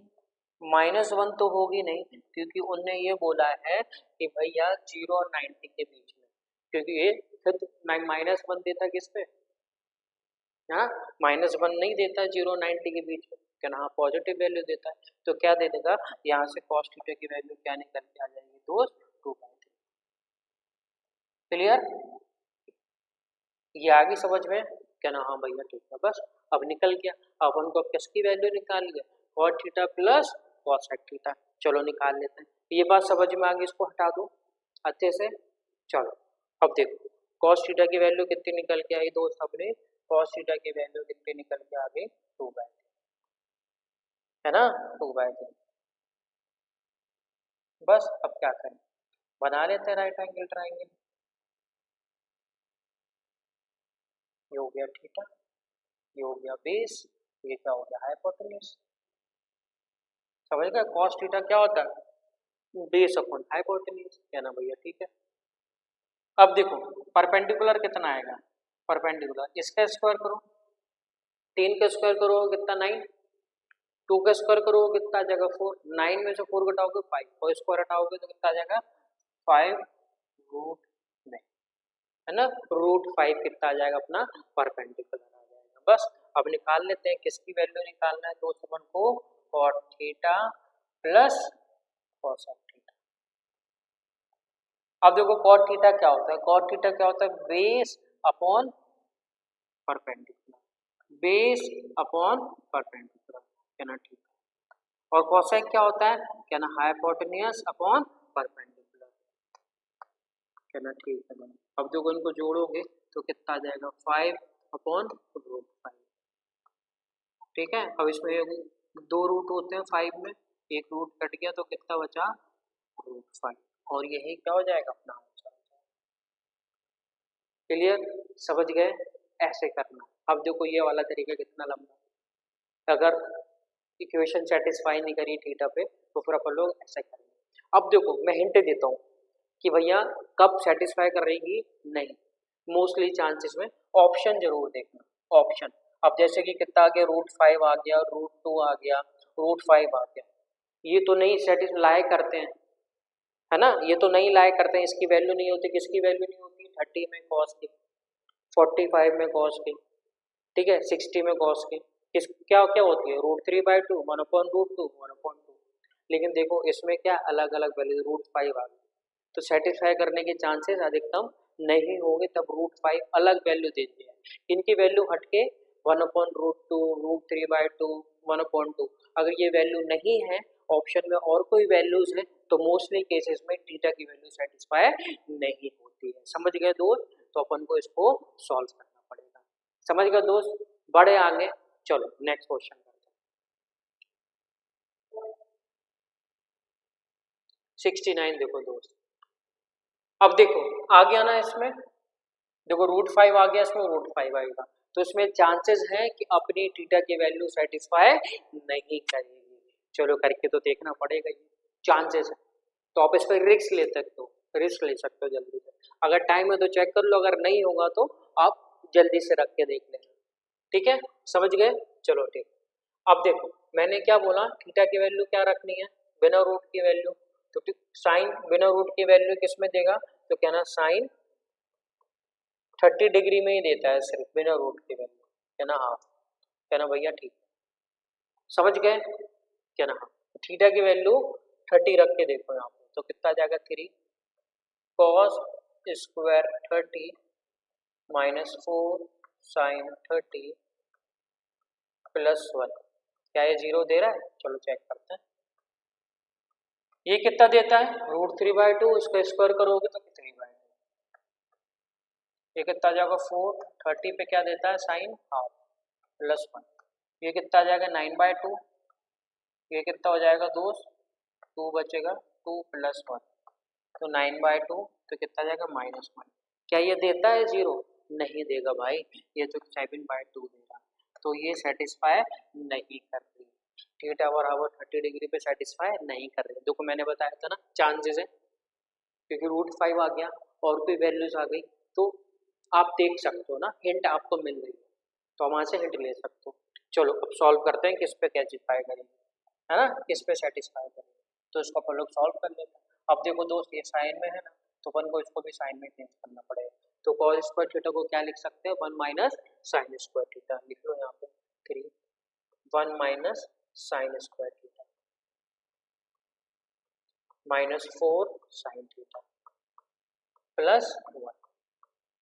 -1 तो होगी नहीं क्योंकि उनने ये बोला है कि भैया 0 और 90 के बीच में, क्योंकि ये फिर -1 देता किस पे, हाँ -1 नहीं देता 0 90 के बीच में, क्या ना पॉजिटिव वैल्यू देता है। तो क्या दे देगा यहाँ से कॉस थीटा की वैल्यू क्या निकल के आ जाएगी दोस्त 2/3। क्लियर, ये आ गई समझ में, क्या ना, हाँ भैया ठीक है, बस अब निकल गया। अब उनको अब किसकी वैल्यू निकाली है, cos theta plus cosec theta. चलो निकाल लेते हैं, ये बात समझ में आ गई, इसको हटा दो अच्छे से। चलो अब देखो कॉस थीटा की वैल्यू कितनी निकल के आई दोस्त, अपने कॉस थीटा की वैल्यू कितनी निकल के आ गई 2/3, है ना 2/3। बस अब क्या करें, बना लेते हैं राइट एंगल ट्राइंगल। ये हो गया थीटा, ये हो गया बेस, ये क्या हो गया हाइपोटेन्यूज। समझ गए, कॉस थीटा क्या होता है, बेस अपॉन हाइपोटेन्यूज, क्या ना भैया ठीक है। अब देखो परपेंडिकुलर कितना आएगा, परपेंडिकुलर इसका स्क्वायर करो, 3 का स्क्वायर करो कितना 9, 2 का स्क्वायर करो कितना आ जाएगा 4, 9 में से 4 घटाओगे 5 और स्क्वायर हटाओगे तो कितना आ जाएगा 5√9, है ना, √5 कितना आ जाएगा अपना परपेंडिकुलर आ जाएगा। बस अब निकाल लेते हैं, किसकी वैल्यू निकालना है दोस्त अपन को, cot theta plus cosec theta. अब देखो कॉट थीटा क्या होता है, कॉट थीटा क्या होता है, base upon perpendicular, base upon perpendicular, क्या ना ठीक है। और कॉसेक क्या होता है, क्या ना हाइपोटेन्यूज अपॉन परपेंडिकुलर, क्या ना ठीक है। अब देखो इनको जोड़ोगे तो कितना आ जाएगा 5/√5, ठीक है। अब इसमें 2 रूट होते हैं 5 में, एक रूट कट गया तो कितना बचा √5 और यही क्या हो जाएगा अपना आंसर। क्लियर, समझ गए, ऐसे करना। अब देखो ये वाला तरीका कितना लंबा, अगर इक्वेशन सेटिस्फाई नहीं करी थीटा पे तो फिर अपन लोग ऐसे करेंगे। अब देखो मैं हिंट देता हूँ कि भैया कब सेटिस्फाई करेगी, नहीं मोस्टली चांसेस में ऑप्शन जरूर देखना, ऑप्शन। अब जैसे कि कितना आ गया √5 आ गया, √2 आ गया, √5 आ गया, ये तो नहीं सेटिस्फाई करते हैं, है ना, ये तो नहीं लाए करते हैं, इसकी वैल्यू नहीं होती, किसकी वैल्यू नहीं होती 30 में कॉस की, 45 में कॉस की, ठीक है 60 में कॉस की, किस क्या क्या होती है √3/2 1/√2 1/2। लेकिन देखो इसमें क्या अलग अलग वैल्यू √5 आ गई तो सेटिस्फाई करने के चांसेस अधिकतम नहीं होंगे, तब √5 अलग वैल्यू देते हैं, इनकी वैल्यू हटके 1/√2 √3/2 1/2। अगर ये वैल्यू नहीं है ऑप्शन में और कोई वैल्यूज है तो मोस्टली केसेस में थीटा की वैल्यू सेटिस्फाई नहीं होती है। समझ गए दोस्त, तो अपन को इसको सॉल्व करना पड़ेगा। समझ गए दोस्त, बड़े आगे, चलो नेक्स्ट क्वेश्चन करते हैं। 69 देखो दोस्त, अब देखो आ गया ना इसमें, देखो √5 आ गया, इसमें √5 आएगा तो इसमें चांसेस है कि अपनी थीटा की वैल्यू सेटिस्फाई नहीं करेगी। चलो करके तो देखना पड़ेगा, ये चांसेस है तो आप इस पर रिस्क ले सकते हो, रिस्क ले सकते हो जल्दी से, अगर टाइम है तो चेक कर लो, अगर नहीं होगा तो आप जल्दी से रख के देख लेना, ठीक है समझ गए। चलो ठीक, अब देखो मैंने क्या बोला, थीटा की वैल्यू क्या रखनी है, बिना रूट की वैल्यू, तो साइन बिना रूट की वैल्यू किस में देगा, तो क्या ना साइन 30 डिग्री में ही देता है सिर्फ बिना रूट की वैल्यू, क्या ना हाफ, क्या ना भैया ठीक, समझ गए, क्या ना हाँ, थीटा की वैल्यू 30 रख के देखो यहाँ पे तो कितना आ जाएगा 3 cos स्क्वायर 30 -4 साइन 30 +1, क्या ये 0 दे रहा है, चलो चेक करते हैं। ये कितना देता है √3/2, इसका स्क्वायर करोगे तो कितनी बाय, ये कितना आ जाएगा 4, 30 पे क्या देता है साइन हाफ +1, ये कितना आ जाएगा 9/2, ये कितना हो जाएगा दोस्त 2 बचेगा 2 +1 तो 9/2, तो कितना आ जाएगा -1, क्या ये देता है 0, नहीं देगा भाई, ये तो 7/2 दे रहा, तो ये सेटिस्फाई नहीं कर रही। थीटा बराबर 30 डिग्री पे सेटिस्फाई नहीं कर रही। देखो मैंने बताया था ना चांसेस है, क्योंकि √5 आ गया और कोई वैल्यूज आ गई, तो आप देख सकते हो ना, हिंट आपको मिल रही है, तो वहां से हिंट ले सकते हो। चलो अब सॉल्व करते हैं, किस पे सेटिस्फाई करेंगे, है ना, किस पे सेटिस्फाई करेंगे, तो इसको अपन लोग सॉल्व कर लेते हैं। अब देखो दोस्त, ये साइन में है ना, तो अपन को इसको भी साइन में चेंज करना पड़ेगा, तो cos स्क्वायर थीटा को क्या लिख सकते हैं, 1 माइनस साइन स्क्वायर थीटा, लिख लो यहाँ पे 3, 1 minus sign square theta minus 4 sign theta plus 1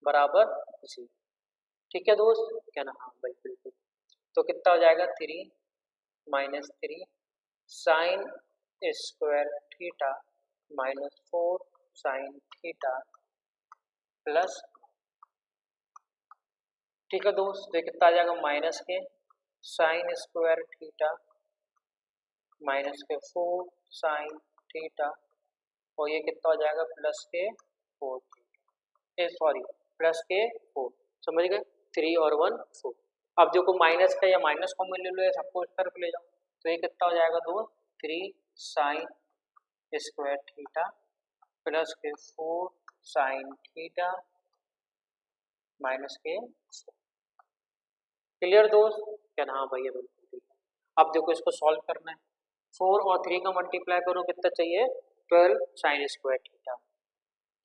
बराबर 0। ठीक है दोस्त, क्या ना, हाँ भाई बिल्कुल। तो कितना हो जाएगा, 3 minus 3 sine square theta minus 4 sign theta plus, ठीक है दोस्त, तो कितना आ जाएगा, माइनस के साइन स्क्वायर थीटा माइनस के 4 साइन थीटा, और ये कितना हो जाएगा, प्लस के 4 थीटा, सॉरी प्लस के 4, समझ गए, 3 और 1 4। अब देखो माइनस का या माइनस कॉमन ले लो या सबको इस तरफ ले जाओ, तो ये कितना हो जाएगा दोस्त, 3 साइन स्क्वायर थीटा प्लस के 4 साइन थीटा माइनस के 4। क्लियर दोस्त, क्या ना, हाँ भैया बिल्कुल ठीक है। अब देखो इसको सॉल्व करना है, 4 और 3 का मल्टीप्लाई करो, कितना चाहिए, 12 साइन स्क्वायर थीटा,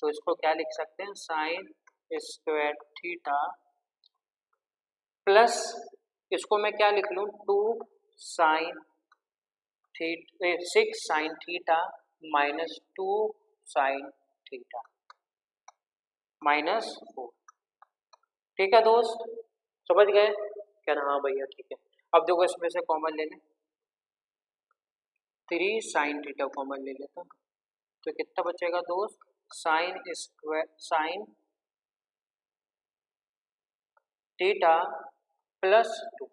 तो इसको क्या लिख सकते हैं, साइन स्क्वायर थीटा प्लस, इसको मैं क्या लिख लूँ, 2 sine theta 6 sign theta minus 2 sign theta minus 4। ठीक है दोस्त, समझ गए, क्या ना, हाँ भैया ठीक है। अब देखो इसमें से कॉमन ले लें, 3 साइन थीटा कॉमन ले लेता, तो कितना बचेगा दोस्त, sine square sine theta plus 2,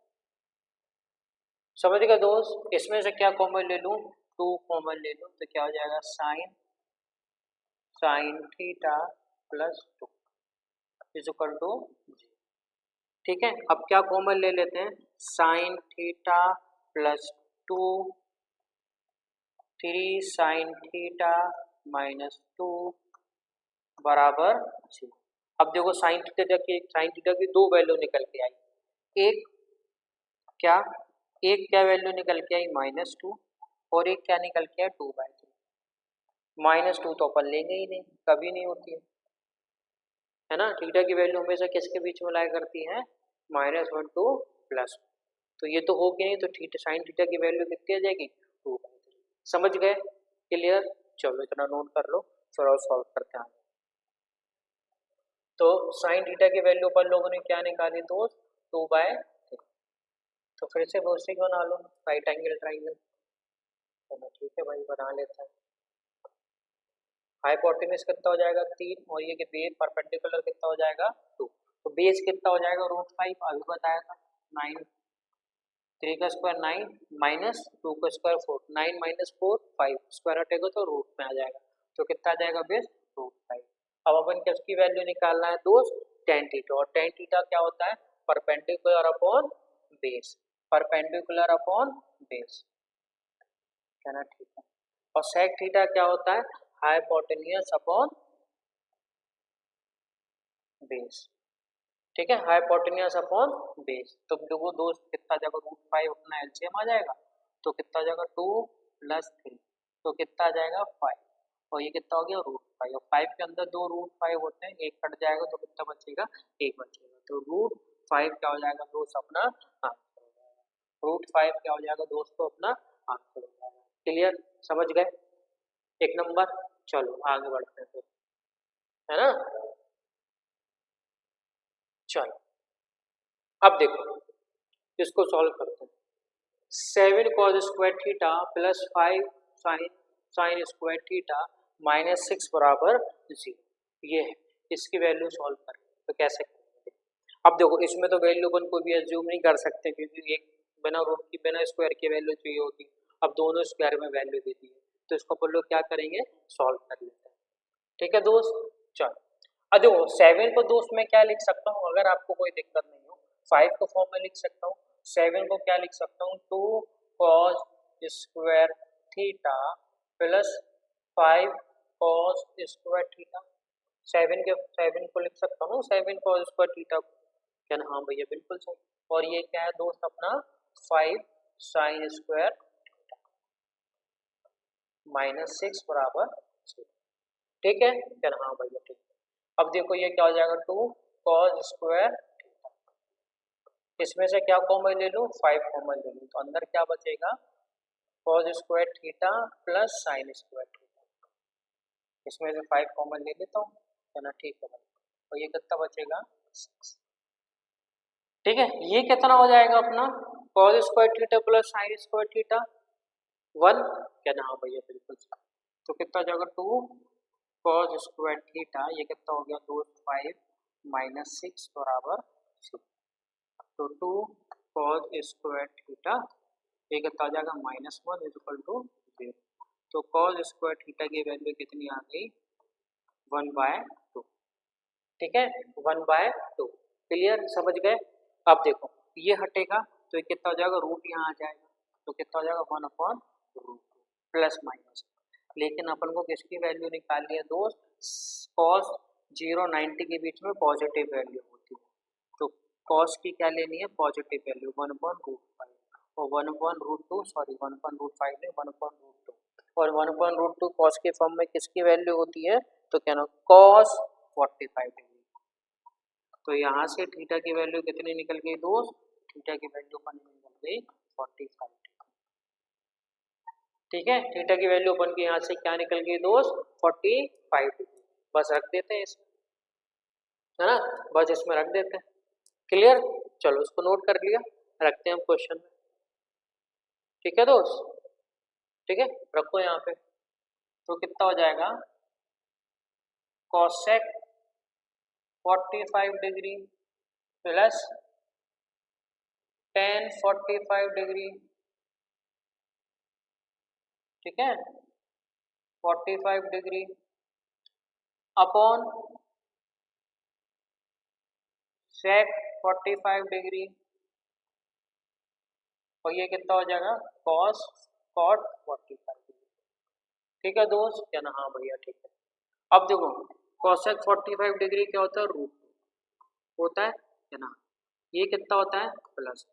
समझ गए दोस्त। इसमें से क्या कॉमन ले लूँ, 2 कॉमन ले लूँ, तो क्या हो जाएगा, sine sine theta plus 2 is equal to 0। ठीक है, अब क्या कॉमन ले लेते हैं, sine theta plus 2 3 sine theta minus 2 बराबर 0। अब देखो साइन थीटा की दो वैल्यू निकल के आई, एक क्या, एक क्या वैल्यू निकल के आई, -2, और एक क्या निकल के आया, 2/3। -2 तो अपन लेंगे ही नहीं, कभी नहीं होती है ना, थीटा की वैल्यू हमेशा किसके बीच में लाया करती है, -1 टू +1, तो ये तो होगी नहीं, तो थीटा साइन थीटा की वैल्यू कितनी आ जाएगी, 2/3। समझ गए, क्लियर, चलो इतना नोट कर लो, फिर और सॉल्व करते हैं। तो साइन थीटा की वैल्यू पर लोगों ने क्या निकाली दोस्त, 2/3, तो फिर से वो उसी बना लो, राइट एंगल ट्राइंगल, चलो ठीक है भाई बना लेते हैं। हाइपोटेन्यूज कितना हो जाएगा, 3, और ये कि बेस परपेंडिकुलर कितना हो जाएगा, 2, तो बेस कितना हो जाएगा, √5 अभी बताया था, 9, 3 का स्क्वायर 9 माइनस 2 का स्क्वायर 4, 9 माइनस 4 5, स्क्वायर हटेगा तो रूट में आ जाएगा, तो कितना आ जाएगा बेस, √5। अब अपन किसकी वैल्यू निकालना है दोस्त, tan थीटा, और tan थीटा क्या होता है, perpendicular upon base, perpendicular upon base, क्या ना, ठीक है। और sec थीटा क्या होता है, हाइपोटेन्यूज अपॉन बेस, ठीक है, हाइपोटेन्यूज अपॉन बेस, तो देखो दोस्त कितना जाएगा, √5 अपना एलसीएम आ जाएगा, तो कितना जाएगा, 2 + 3, तो कितना आ जाएगा 5, और ये कितना हो गया, √5, और 5 के अंदर 2 √5 होते हैं, एक कट जाएगा तो कितना बचेगा, 1 बचेगा, तो √5 क्या हो जाएगा दोस्त, अपना आंसर हो जाएगा, √5 क्या हो जाएगा दोस्तों, अपना आंसर हो जाएगा। क्लियर, समझ गए, एक नंबर। चलो आगे बढ़ते हैं फिर, है ना, चलो अब देखो इसको सॉल्व करते हैं, 7 cos square theta plus 5 sine sine square theta minus 6 बराबर 0, ये है, इसकी वैल्यू सॉल्व करें तो कैसे करेंगे। अब देखो इसमें तो वैल्यू अपन कोई भी एज्यूम नहीं कर सकते, क्योंकि एक बिना रूट की बिना स्क्वायर की वैल्यू चाहिए होती, अब दोनों स्क्वायर में वैल्यू देती है, तो इसको अपन लोग क्या करेंगे, सॉल्व कर लेते हैं। ठीक है दोस्त, चलो अब देखो 7 को दोस्त मैं क्या लिख सकता हूँ, अगर आपको कोई दिक्कत नहीं हो 5 को फॉर्म में लिख सकता हूँ, 7 को क्या लिख सकता हूँ 2 cos square theta plus 5 cos square theta. 7 को लिख सकता हूँ 7 cos स्क्वायर थीटा को। क्या ना, हाँ भैया बिल्कुल सही। और ये क्या है दोस्त अपना 5 साइन स्क्वायर -6 बराबर 0। ठीक है क्या ना, हाँ भैया ठीक है। अब देखो ये क्या हो जाएगा 2 cos स्क्वायर, इसमें से क्या कॉमन ले लूँ 5 कॉमन ले लूँ, तो अंदर क्या बचेगा cos square theta plus sign square theta. इसमें से 5 कॉमन ले लेता हूँ, है ना, ठीक है भाई। और ये कितना बचेगा 6। ठीक है, ये कितना हो जाएगा अपना cos square theta plus sign square theta 1। क्या ना, हाँ भैया बिल्कुल। तो कितना हो जाएगा 2 cos स्क्वायर थीटा, ये कितना हो गया 2 5 -6 बराबर 0। तो 2 cos स्क्वायर थीटा ये कितना हो जाएगा -1 = 0। तो cos स्क्वायर थीटा की वैल्यू कितनी आ गई 1/2। ठीक है 1/2। क्लियर, समझ गए। अब देखो ये हटेगा तो ये कितना हो जाएगा रूट यहाँ आ जाएगा, तो कितना हो जाएगा 1/√2 प्लस माइनस। लेकिन अपन को किसकी वैल्यू निकालनी है दोस्त, cos 0 90 के बीच में पॉजिटिव वैल्यू होती है, तो cos की क्या लेनी है पॉजिटिव वैल्यू 1/√5 और 1/√2 सॉरी 1/√5 नहीं 1/√2। और 1/√2 cos के फॉर्म में किसकी वैल्यू होती है, तो क्या ना cos 45 डिग्री। तो यहाँ से थीटा की वैल्यू कितनी निकल गई दोस्त, थीटा की वैल्यू अपन निकल गई 45 डिग्री। ठीक है, थीटा की वैल्यू अपन की यहाँ से क्या निकल गई दोस्त 45 डिग्री। बस रख देते हैं इसमें, है ना, बस इसमें रख देते हैं। क्लियर, चलो इसको नोट कर लिया, रखते हैं हम क्वेश्चन में। ठीक है दोस्त, ठीक है रखो यहाँ पे। तो कितना हो जाएगा cosec 45 degree plus tan 45 degree. ठीक है 45 डिग्री अपॉन sec 45 डिग्री, और ये कितना हो जाएगा cos cot 45 डिग्री। ठीक है दोस्त, क्या ना, हाँ भैया ठीक है। अब देखो cosec 45 डिग्री क्या होता है रूट होता है, क्या ना, ये कितना होता है प्लस।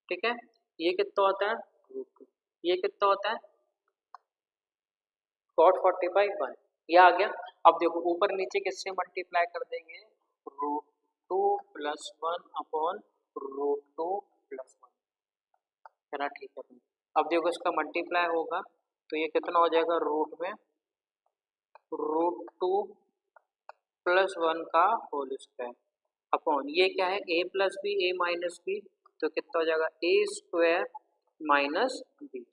ठीक है, ये कितना होता है रूट, ये कितना होता है cot 45 1, ये आ गया। अब देखो ऊपर नीचे किससे मल्टीप्लाई कर देंगे √2 + 1 अपॉन √2 + 1, है ना, ठीक है। अब देखो इसका मल्टीप्लाई होगा तो ये कितना हो जाएगा रूट में √2 + 1 का होल स्क्वायर अपॉन ये क्या है a + b a - b, तो कितना हो जाएगा a² - b।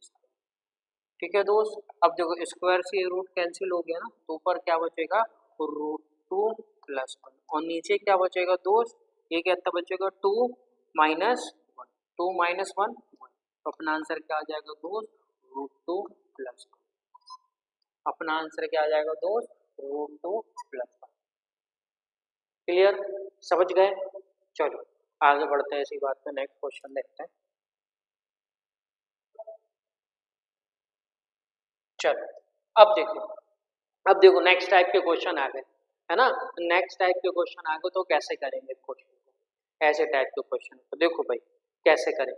ठीक है दोस्त, अब देखो स्क्वायर से रूट कैंसिल हो गया ना, तो ऊपर क्या बचेगा √2 + 1 और नीचे क्या बचेगा दोस्त, ये कितना बचेगा 2 - 1 2 - 1 1। तो अपना आंसर क्या आ जाएगा दोस्त √2 + 1। अपना आंसर क्या आ जाएगा दोस्त √2 + 1। क्लियर, समझ गए। चलो आगे बढ़ते हैं इसी बात पे, नेक्स्ट क्वेश्चन देखते हैं। चलो अब देखो नेक्स्ट टाइप के क्वेश्चन आ गए, है ना। नेक्स्ट टाइप के क्वेश्चन आ गए तो कैसे करेंगे क्वेश्चन को, ऐसे टाइप के क्वेश्चन को देखो भाई कैसे करें।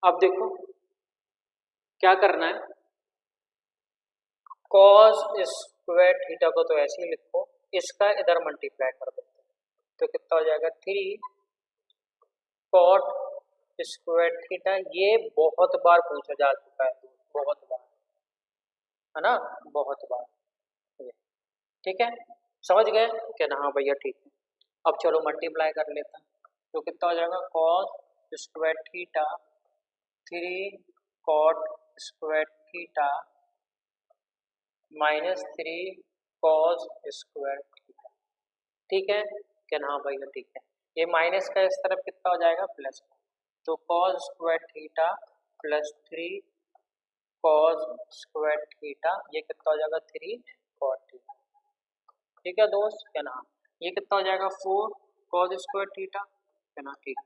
अब देखो क्या करना है, cos स्क्वायर थीटा को तो ऐसे ही लिखो, इसका इधर मल्टीप्लाई कर देते हैं, तो कितना हो जाएगा 3 cot स्क्वायर थीटा। ये बहुत बार पूछा जा चुका है, बहुत बार, है ना, बहुत बार। ठीक है, समझ गए क्या ना, हाँ भैया ठीक है। अब चलो मल्टीप्लाई कर लेते हैं, तो कितना हो जाएगा cos square theta 3 cot square theta -3 cos square theta. ठीक है क्या ना, हाँ भैया ठीक है। ये माइनस का इस तरफ कितना हो जाएगा प्लस, तो cos square theta +3 cos square theta, ये कितना हो जाएगा 3 cot थीटा। ठीक है दोस्त, क्या ना, ये कितना हो जाएगा 4 cos स्क्वायर थीटा, क्या ना, ठीक है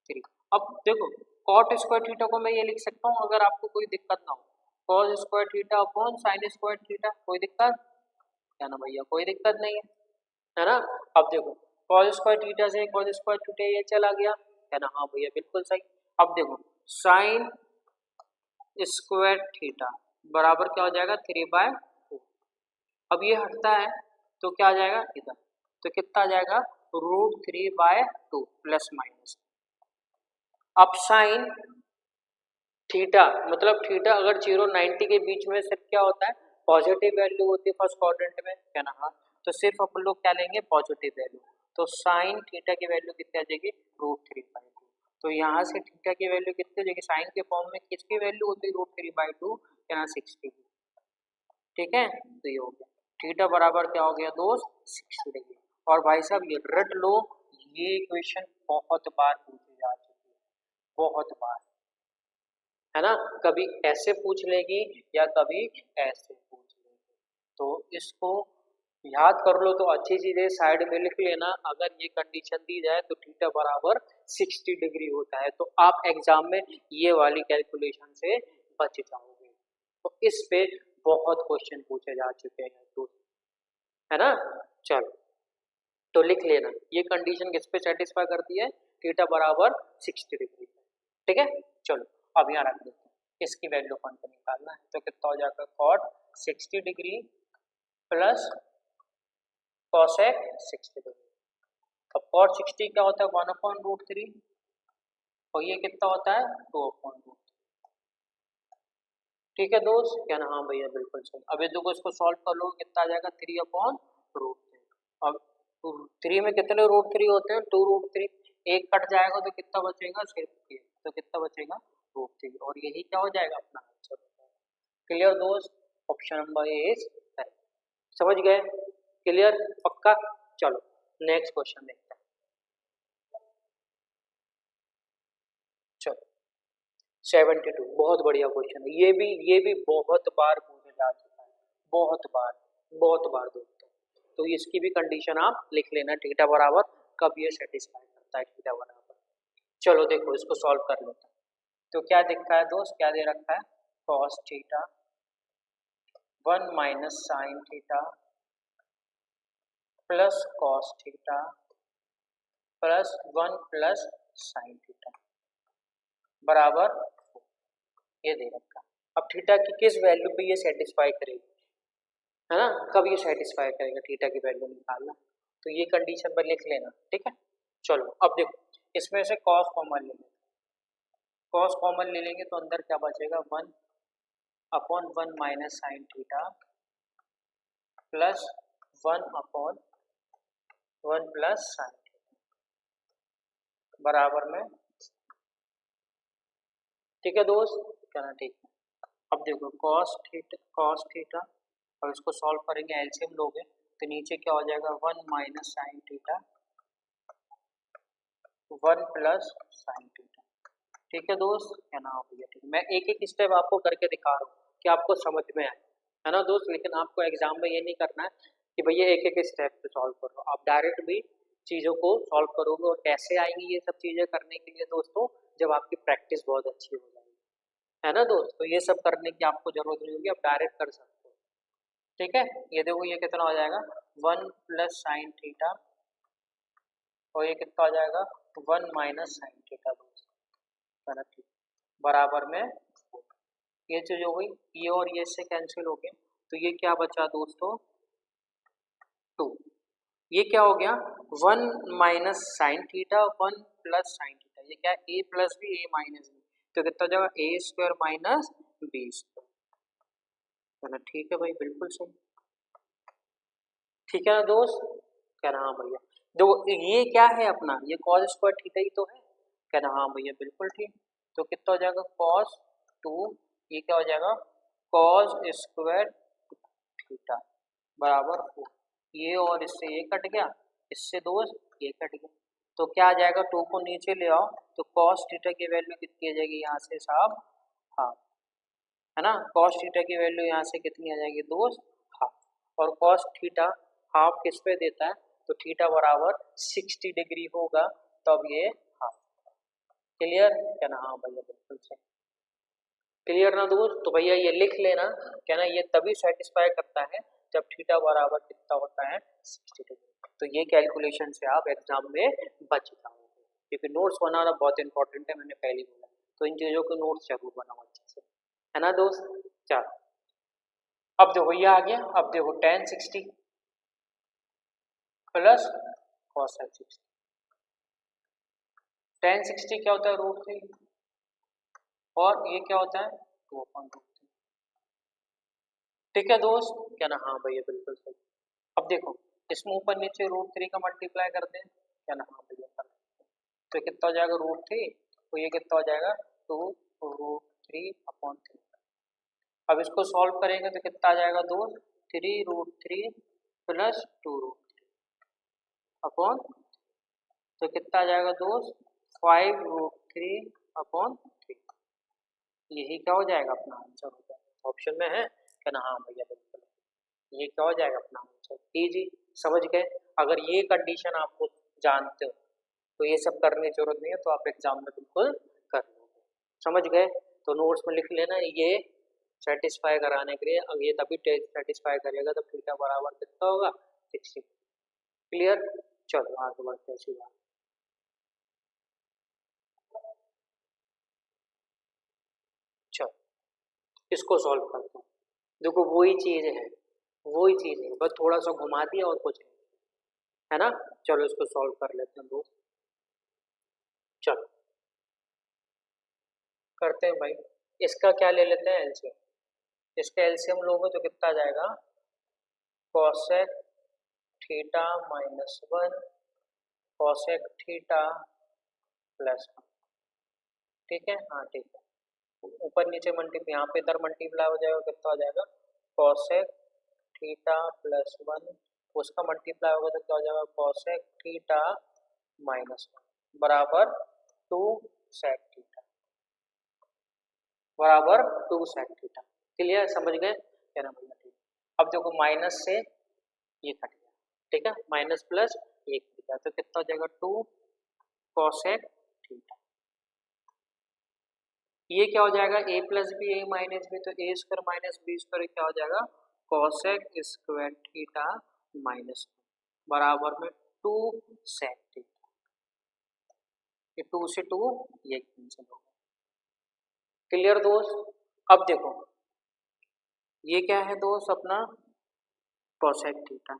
3। अब देखो cot स्क्वायर थीटा को मैं ये लिख सकता हूँ अगर आपको कोई दिक्कत ना हो, cos square theta upon sine square theta, कोई दिक्कत, क्या ना भैया, कोई दिक्कत नहीं है ना। अब देखो cos स्क्वायर थीटा से cos स्क्वायर थीटा ये चला गया, है ना, हाँ भैया बिल्कुल सही। अब देखो साइन स्क्वायर थीटा बराबर क्या हो जाएगा 3/2। अब ये हटता है तो क्या आ जाएगा इधर, तो कितना आ जाएगा √3/2 प्लस माइनस। अब साइन थीटा मतलब थीटा अगर 0-90 के बीच में सिर्फ क्या होता है, पॉजिटिव वैल्यू होती है फर्स्ट क्वाड्रेंट में, क्या ना, हाँ, तो सिर्फ अपन लोग क्या लेंगे पॉजिटिव वैल्यू, तो साइन थीटा की वैल्यू कितनी आ जाएगी √3/2। तो यहाँ से थीटा की वैल्यू कितनी हो जाएगी, साइन के फॉर्म में किसकी वैल्यू होती है √3/2, क्या 60 की, ठीक है, तो ये हो गया थीटा बराबर क्या हो गया दोस्त 60 डिग्री। और भाई साहब ये रट लो, ये इक्वेशन बहुत बार पूछी जा चुकी है, बहुत बार, है ना, कभी ऐसे पूछ लेगी या कभी ऐसे पूछ लेगी, तो इसको याद कर लो। तो अच्छी चीजें साइड में लिख लेना, अगर ये कंडीशन दी जाए तो थीटा बराबर 60 डिग्री होता है तो आप एग्जाम में ये वाली कैलकुलेशन से बच जाओगे। तो इस पे बहुत क्वेश्चन पूछे जा चुके हैं दोस्त, है ना। चलो तो लिख लेना ये कंडीशन किस पे सेटिस्फाई करती है, थीटा बराबर 60 डिग्री, ठीक है। चलो अब यहाँ रख देते हैं, इसकी वैल्यू अपन को निकालना है, तो कितना हो जाएगा cot 60 degree plus cosec 60 degree. अब cot 60 क्या होता है 1/√3 और ये कितना होता है 2/√3, ठीक है दोस्त, क्या ना, हाँ भैया बिल्कुल सही। अब ये देखो इसको सॉल्व कर लो, कितना आ जाएगा 3/√3। अब 3 में कितने √3 होते हैं 2√3, एक कट जाएगा तो कितना बचेगा सिर्फ ये, तो कितना बचेगा √3 और यही क्या हो जाएगा अपना आंसर हो जाएगा। क्लियर दोस्त, option number A is correct, समझ गए, क्लियर पक्का। चलो नेक्स्ट क्वेश्चन देखते हैं। चलो 72 बहुत बढ़िया क्वेश्चन है, ये भी बहुत बार पूछा जा चुका है, बहुत बार दोस्तों। तो इसकी भी कंडीशन आप लिख लेना, थीटा बराबर कब ये सेटिस्फाई करता है थीटा बराबर। चलो देखो इसको सॉल्व कर लेते हैं। तो क्या दिखता है दोस्त, क्या दे रखा है cos theta 1 minus sine theta plus cos theta plus 1 plus sine theta बराबर, ये दे रखा है। अब थीटा की किस वैल्यू पे ये सेटिस्फाई करेगी, है ना, कब ये सेटिस्फाई करेगा थीटा की वैल्यू निकालना, तो ये कंडीशन पर लिख लेना, ठीक है। चलो अब देखो इसमें से cos कॉमन ले लेंगे, cos कॉमन ले लेंगे तो अंदर क्या बचेगा 1/1 minus sine theta plus 1/1 plus sign बराबर में, ठीक है दोस्त, कहना ठीक है। अब देखो cos थीटा, अब इसको सॉल्व करेंगे एलसीएम लोगे तो नीचे क्या हो जाएगा 1 minus sine theta 1 plus sine theta, ठीक है दोस्त, क्या ना भैया, ठीक है। मैं एक एक स्टेप आपको करके दिखा रहा हूँ कि आपको समझ में आए, है ना दोस्त, लेकिन आपको एग्जाम में ये नहीं करना है कि भैया एक एक स्टेप पे सॉल्व करो, आप डायरेक्ट भी चीज़ों को सॉल्व करोगे। और कैसे आएंगी ये सब चीज़ें करने के लिए दोस्तों, जब आपकी प्रैक्टिस बहुत अच्छी हो जाएगी, है ना दोस्त, तो ये सब करने की आपको जरूरत नहीं होगी, आप डायरेक्ट कर सकते हो, ठीक है। ये देखो ये कितना हो जाएगा 1 प्लस साइन थीटा और ये कितना हो जाएगा 1 माइनस साइन थीटा दोस्त, बराबर में, ये चीज हो गई, ये और ये से कैंसिल हो गया, तो ये क्या बचा दोस्तों 2, ये क्या हो गया 1 minus sine theta 1 plus sine theta, ये क्या a plus b a minus b, तो कितना हो जाएगा a square minus b square, है ना, ठीक है भाई बिल्कुल सही, ठीक है ना दोस्त, क्या ना, हाँ भैया देखो ये क्या है अपना, ये cos स्क्वायर थीटा ही तो है, क्या ना, हाँ भैया बिल्कुल ठीक, तो कितना हो जाएगा cos 2, ये क्या हो जाएगा cos स्क्वायर थीटा बराबर 4, ये और इससे ये कट गया, इससे दोस्त ये कट गया, तो क्या आ जाएगा 2 को नीचे ले आओ तो cos थीटा की वैल्यू कितनी आ जाएगी यहाँ से साहब हाफ, है ना, cos थीटा की वैल्यू यहाँ से कितनी आ जाएगी दोस्त हाफ, और cos थीटा हाफ किस पे देता है, तो थीटा बराबर 60 डिग्री होगा, तब ये हाफ। क्लियर क्या ना? हाँ भैया बिल्कुल सही। क्लियर ना दोस्त? तो भैया ये लिख लेना क्या ना, ये तभी सेटिस्फाई करता है जब थीटा बराबर कितना होता है 60 डिग्री। तो ये कैलकुलेशन से आप एग्जाम में बच जाओगे, क्योंकि नोट्स बनाना बहुत इंपॉर्टेंट है, मैंने पहले बोला। तो इन चीजों के नोट्स जरूर बनाओ अच्छे से, है ना दोस्त। चलो अब देखो ये आ गया। अब देखो tan 60 प्लस cos 60। tan 60 क्या होता है? √3। और ये क्या होता है? 2/√3। ठीक है दोस्त क्या ना? हाँ भैया बिल्कुल सही। अब देखो इसमें ऊपर नीचे √3 का मल्टीप्लाई कर दें क्या ना? हाँ भैया कर दें। तो कितना हो जाएगा √3, तो ये कितना हो जाएगा 2√3/3। अब इसको सॉल्व करेंगे तो कितना आ जाएगा दोस्त? 3√3 प्लस 2√3/, तो कितना आ जाएगा दोस्त? 5√3/3। यही क्या हो जाएगा? अपना आंसर हो जाएगा। ऑप्शन में है क्या ना? हाँ भैया बिल्कुल। ये क्या हो जाएगा? अपना आंसर। इजी, समझ गए। अगर ये कंडीशन आपको जानते हो तो ये सब करने की जरूरत नहीं है, तो आप एग्जाम में बिल्कुल कर लोगे। समझ गए? तो नोट्स में लिख लेना ये सेटिस्फाई कराने के लिए। अब ये तभी सेटिस्फाई करेगा तो थीटा बराबर कितना होगा? 60। क्लियर? चलो आगे बढ़ते हैं सीधा। चलो इसको सॉल्व करते हैं। देखो वही चीज है, वही चीज है, बस थोड़ा सा घुमा दिया और कुछ नहीं, है ना। चलो इसको सॉल्व कर लेते हैं दोस्त। चलो करते हैं भाई। इसका क्या ले लेते हैं? एलसीएम। इसका एलसीएम लोगे तो कितना आ जाएगा? Cosec theta -1 cosec theta +1। ठीक है, हाँ ठीक है। ऊपर नीचे मल्टीप्लाई, यहाँ पे इधर मल्टीप्लाई हो जाएगा, कितना हो जाएगा? कॉसेक थीटा +1, उसका मल्टीप्लाई होगा तो क्या हो जाएगा? कॉसेक थीटा -1 बराबर 2 सेक थीटा, बराबर 2 सेक थीटा। क्लियर? समझ गए क्या ना भैया? ठीक। अब देखो माइनस से ये कट गया, ठीक है, माइनस प्लस ये कट गया, तो कितना हो जाएगा? 2 कॉसेक थीटा। ये क्या हो जाएगा? a plus b a minus b, तो a square minus b square क्या हो जाएगा? कॉसेक स्क्वायर थीटा -1 बराबर में 2 सेक थीटा। ये 2 से 2 ये कैंसिल हो गया। क्लियर दोस्त? अब देखो ये क्या है दोस्त? अपना कॉसेक थीटा।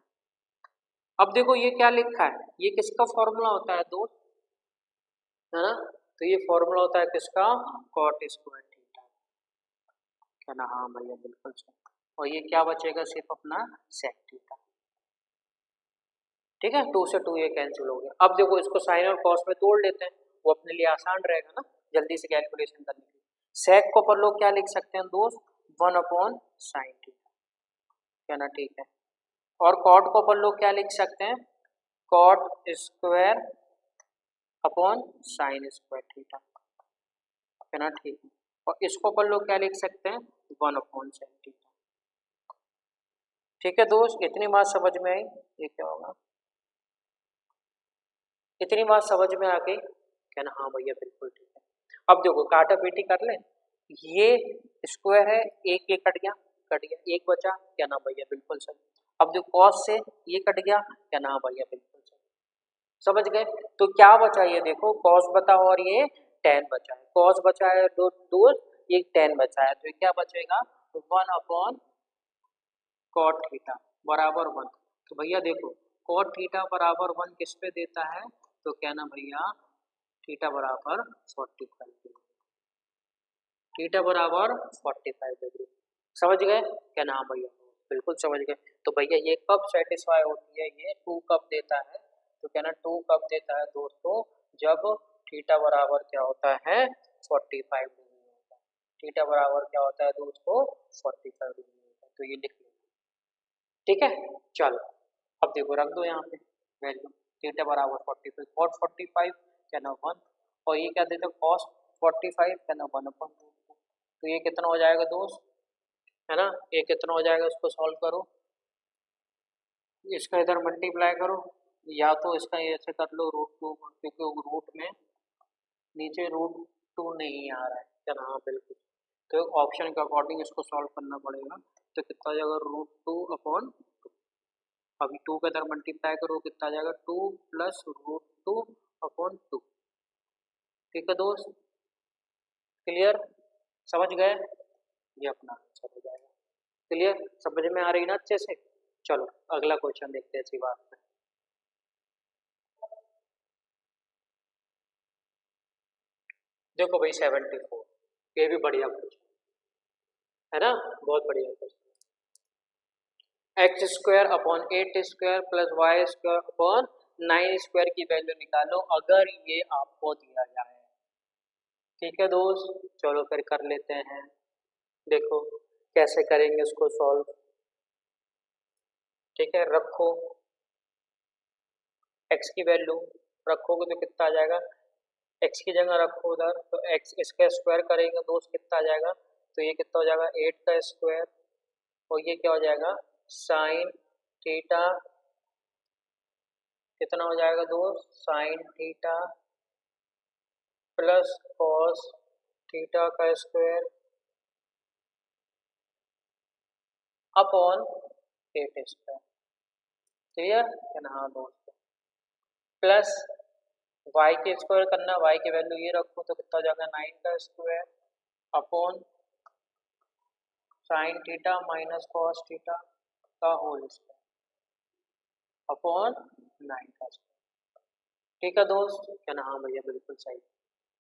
अब देखो ये क्या लिखा है? ये किसका फॉर्मूला होता है दोस्त? है ना, तो ये फॉर्मूला होता है किसका? Cot square theta. क्या ना? हाँ भैया बिल्कुल सही। और ये क्या बचेगा? सिर्फ अपना सेक थीटा। ठीक है, 2 से 2 ये कैंसिल हो गया। अब देखो इसको साइन और कॉस में तोड़ लेते हैं, वो अपने लिए आसान रहेगा ना जल्दी से कैलकुलेशन करने के लिए। सेक को अपन लोग क्या लिख सकते हैं दोस्त? 1/sin theta. क्या ना? ठीक है। और कॉट को अपन लोग क्या लिख सकते हैं? Cot square upon sine square theta. है ना? ठीक है। और इसको अपन लोग क्या लिख सकते हैं? 1/sin theta. ठीक है दोस्त, इतनी बात समझ में आई? ये क्या होगा? इतनी बात समझ में आ गई क्या ना? हाँ भैया बिल्कुल ठीक है। अब देखो काटा पीटी कर ले। ये स्क्वायर है, एक ये कट गया, कट गया, एक बचा क्या ना भैया? बिल्कुल सही। अब जो कॉस से ये कट गया क्या ना भैया? बिल्कुल सही। समझ गए? तो क्या बचा? ये देखो कॉस बता और ये टेन बचा है। कॉस बचा है दो, ये टेन बचा है, तो ये क्या बचेगा? 1/cot थीटा बराबर 1। तो भैया देखो cot थीटा बराबर 1 किस पे देता है? तो क्या ना भैया? थीटा बराबर 45 डिग्री। थीटा बराबर 45 डिग्री। समझ गए क्या ना? हाँ भैया बिल्कुल समझ गए। तो भैया ये कब सेटिस्फाई होती है? ये 2 कब देता है? तो क्या ना 2 कब देता है दोस्तों? जब थीटा बराबर क्या होता है? 45 डिग्री होता है। थीटा बराबर क्या होता है दोस्तों? 45 डिग्री होता है। तो ये लिख लो, ठीक है। चलो अब देखो रख दो यहाँ पे वैल्यू। थीटा बराबर 45 और 45 क्या ना 1, और ये क्या देते हैं? कॉस 45 क्या ना 1/2। तो ये कितना हो जाएगा दोस्त? है ना, ये कितना हो जाएगा? इसको सॉल्व करो। इसका इधर मल्टीप्लाई करो, या तो इसका ऐसे कर लो √2, क्योंकि रूट में नीचे √2 नहीं आ रहा है क्या ना, हाँ बिल्कुल। तो ऑप्शन के अकॉर्डिंग इसको सॉल्व करना पड़ेगा। तो कितना हो जाएगा √2/2। अभी 2 का इधर मल्टीप्लाई करो, कितना आ जाएगा 2 + √2/2। ठीक है दोस्त, क्लियर, समझ गए, ये अपना आंसर हो जाएगा। क्लियर, समझ में आ रही ना अच्छे से। चलो अगला क्वेश्चन देखते हैं इसी बात में। देखो भाई 74, ये भी बढ़िया क्वेश्चन है ना, बहुत बढ़िया क्वेश्चन। x² + 8² + y² / 9² की वैल्यू निकालो अगर ये आपको दिया जाए। ठीक है दोस्त, चलो फिर कर लेते हैं। देखो कैसे करेंगे इसको सॉल्व। ठीक है, रखो x की वैल्यू, रखोगे तो कितना आ जाएगा, x की जगह रखो उधर, तो x इसका स्क्वायर करेंगे दोस्त, कितना आ जाएगा, तो ये कितना हो जाएगा 8 का स्क्वायर, और ये क्या हो जाएगा साइन थीटा, कितना हो जाएगा दोस्त sign theta plus cos theta का स्क्वायर अपॉन 8²। क्लियर है ना, हाँ दोस्त। प्लस y के स्क्वायर करना, y की वैल्यू ये रखो तो कितना हो जाएगा 9 का square upon sign theta minus cos theta का होल स्क्वायर अपॉन 9 का स्क्वायर। ठीक है दोस्त, क्या ना, हाँ भैया बिल्कुल सही।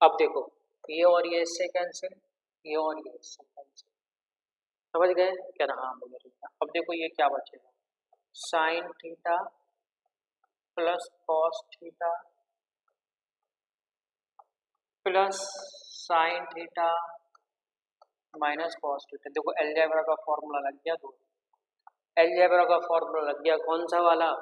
अब देखो ये और ये इससे कैंसिल, ये और ये इससे कैंसिल, समझ गए क्या ना, हाँ भैया ठीक है। अब देखो ये क्या बचेगा, sign theta plus cos theta plus sine theta minus cos theta. देखो अलजेब्रा का फॉर्मूला लग गया दोस्त, अलजेब्रा का फॉर्मूला लग गया, कौन सा वाला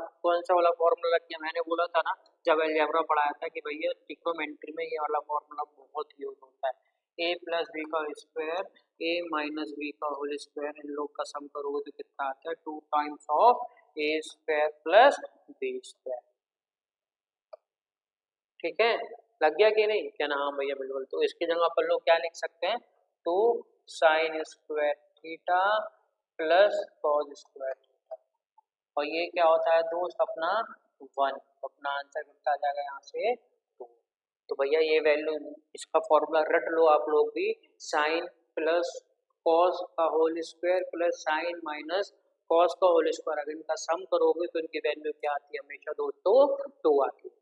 फॉर्मूला लग गया, मैंने बोला था ना जब अलजेब्रा पढ़ाया था कि भैया ट्रिग्नोमेट्री में ये वाला फॉर्मूला बहुत यूज होता है। a + b का स्क्वायर a - b का होल स्क्वायर, इन लोग का सम करोगे तो कितना आता है 2 टाइम्स ऑफ a² + b²। ठीक है, लग गया कि नहीं, क्या ना, हाँ भैया बिल्कुल। तो इसकी जगह अपन लोग क्या लिख सकते हैं, 2 sign square theta plus cos square theta, और ये क्या होता है दोस्त अपना 1, तो अपना आंसर कितना आ जाएगा यहाँ से 2। तो भैया ये वैल्यू, इसका फॉर्मूला रट लो आप लोग भी, साइन प्लस कॉस का whole square plus sine minus cos का होल स्क्वायर, अगर इनका सम करोगे तो इनकी वैल्यू क्या आती है हमेशा दोस्तों 2 आती है।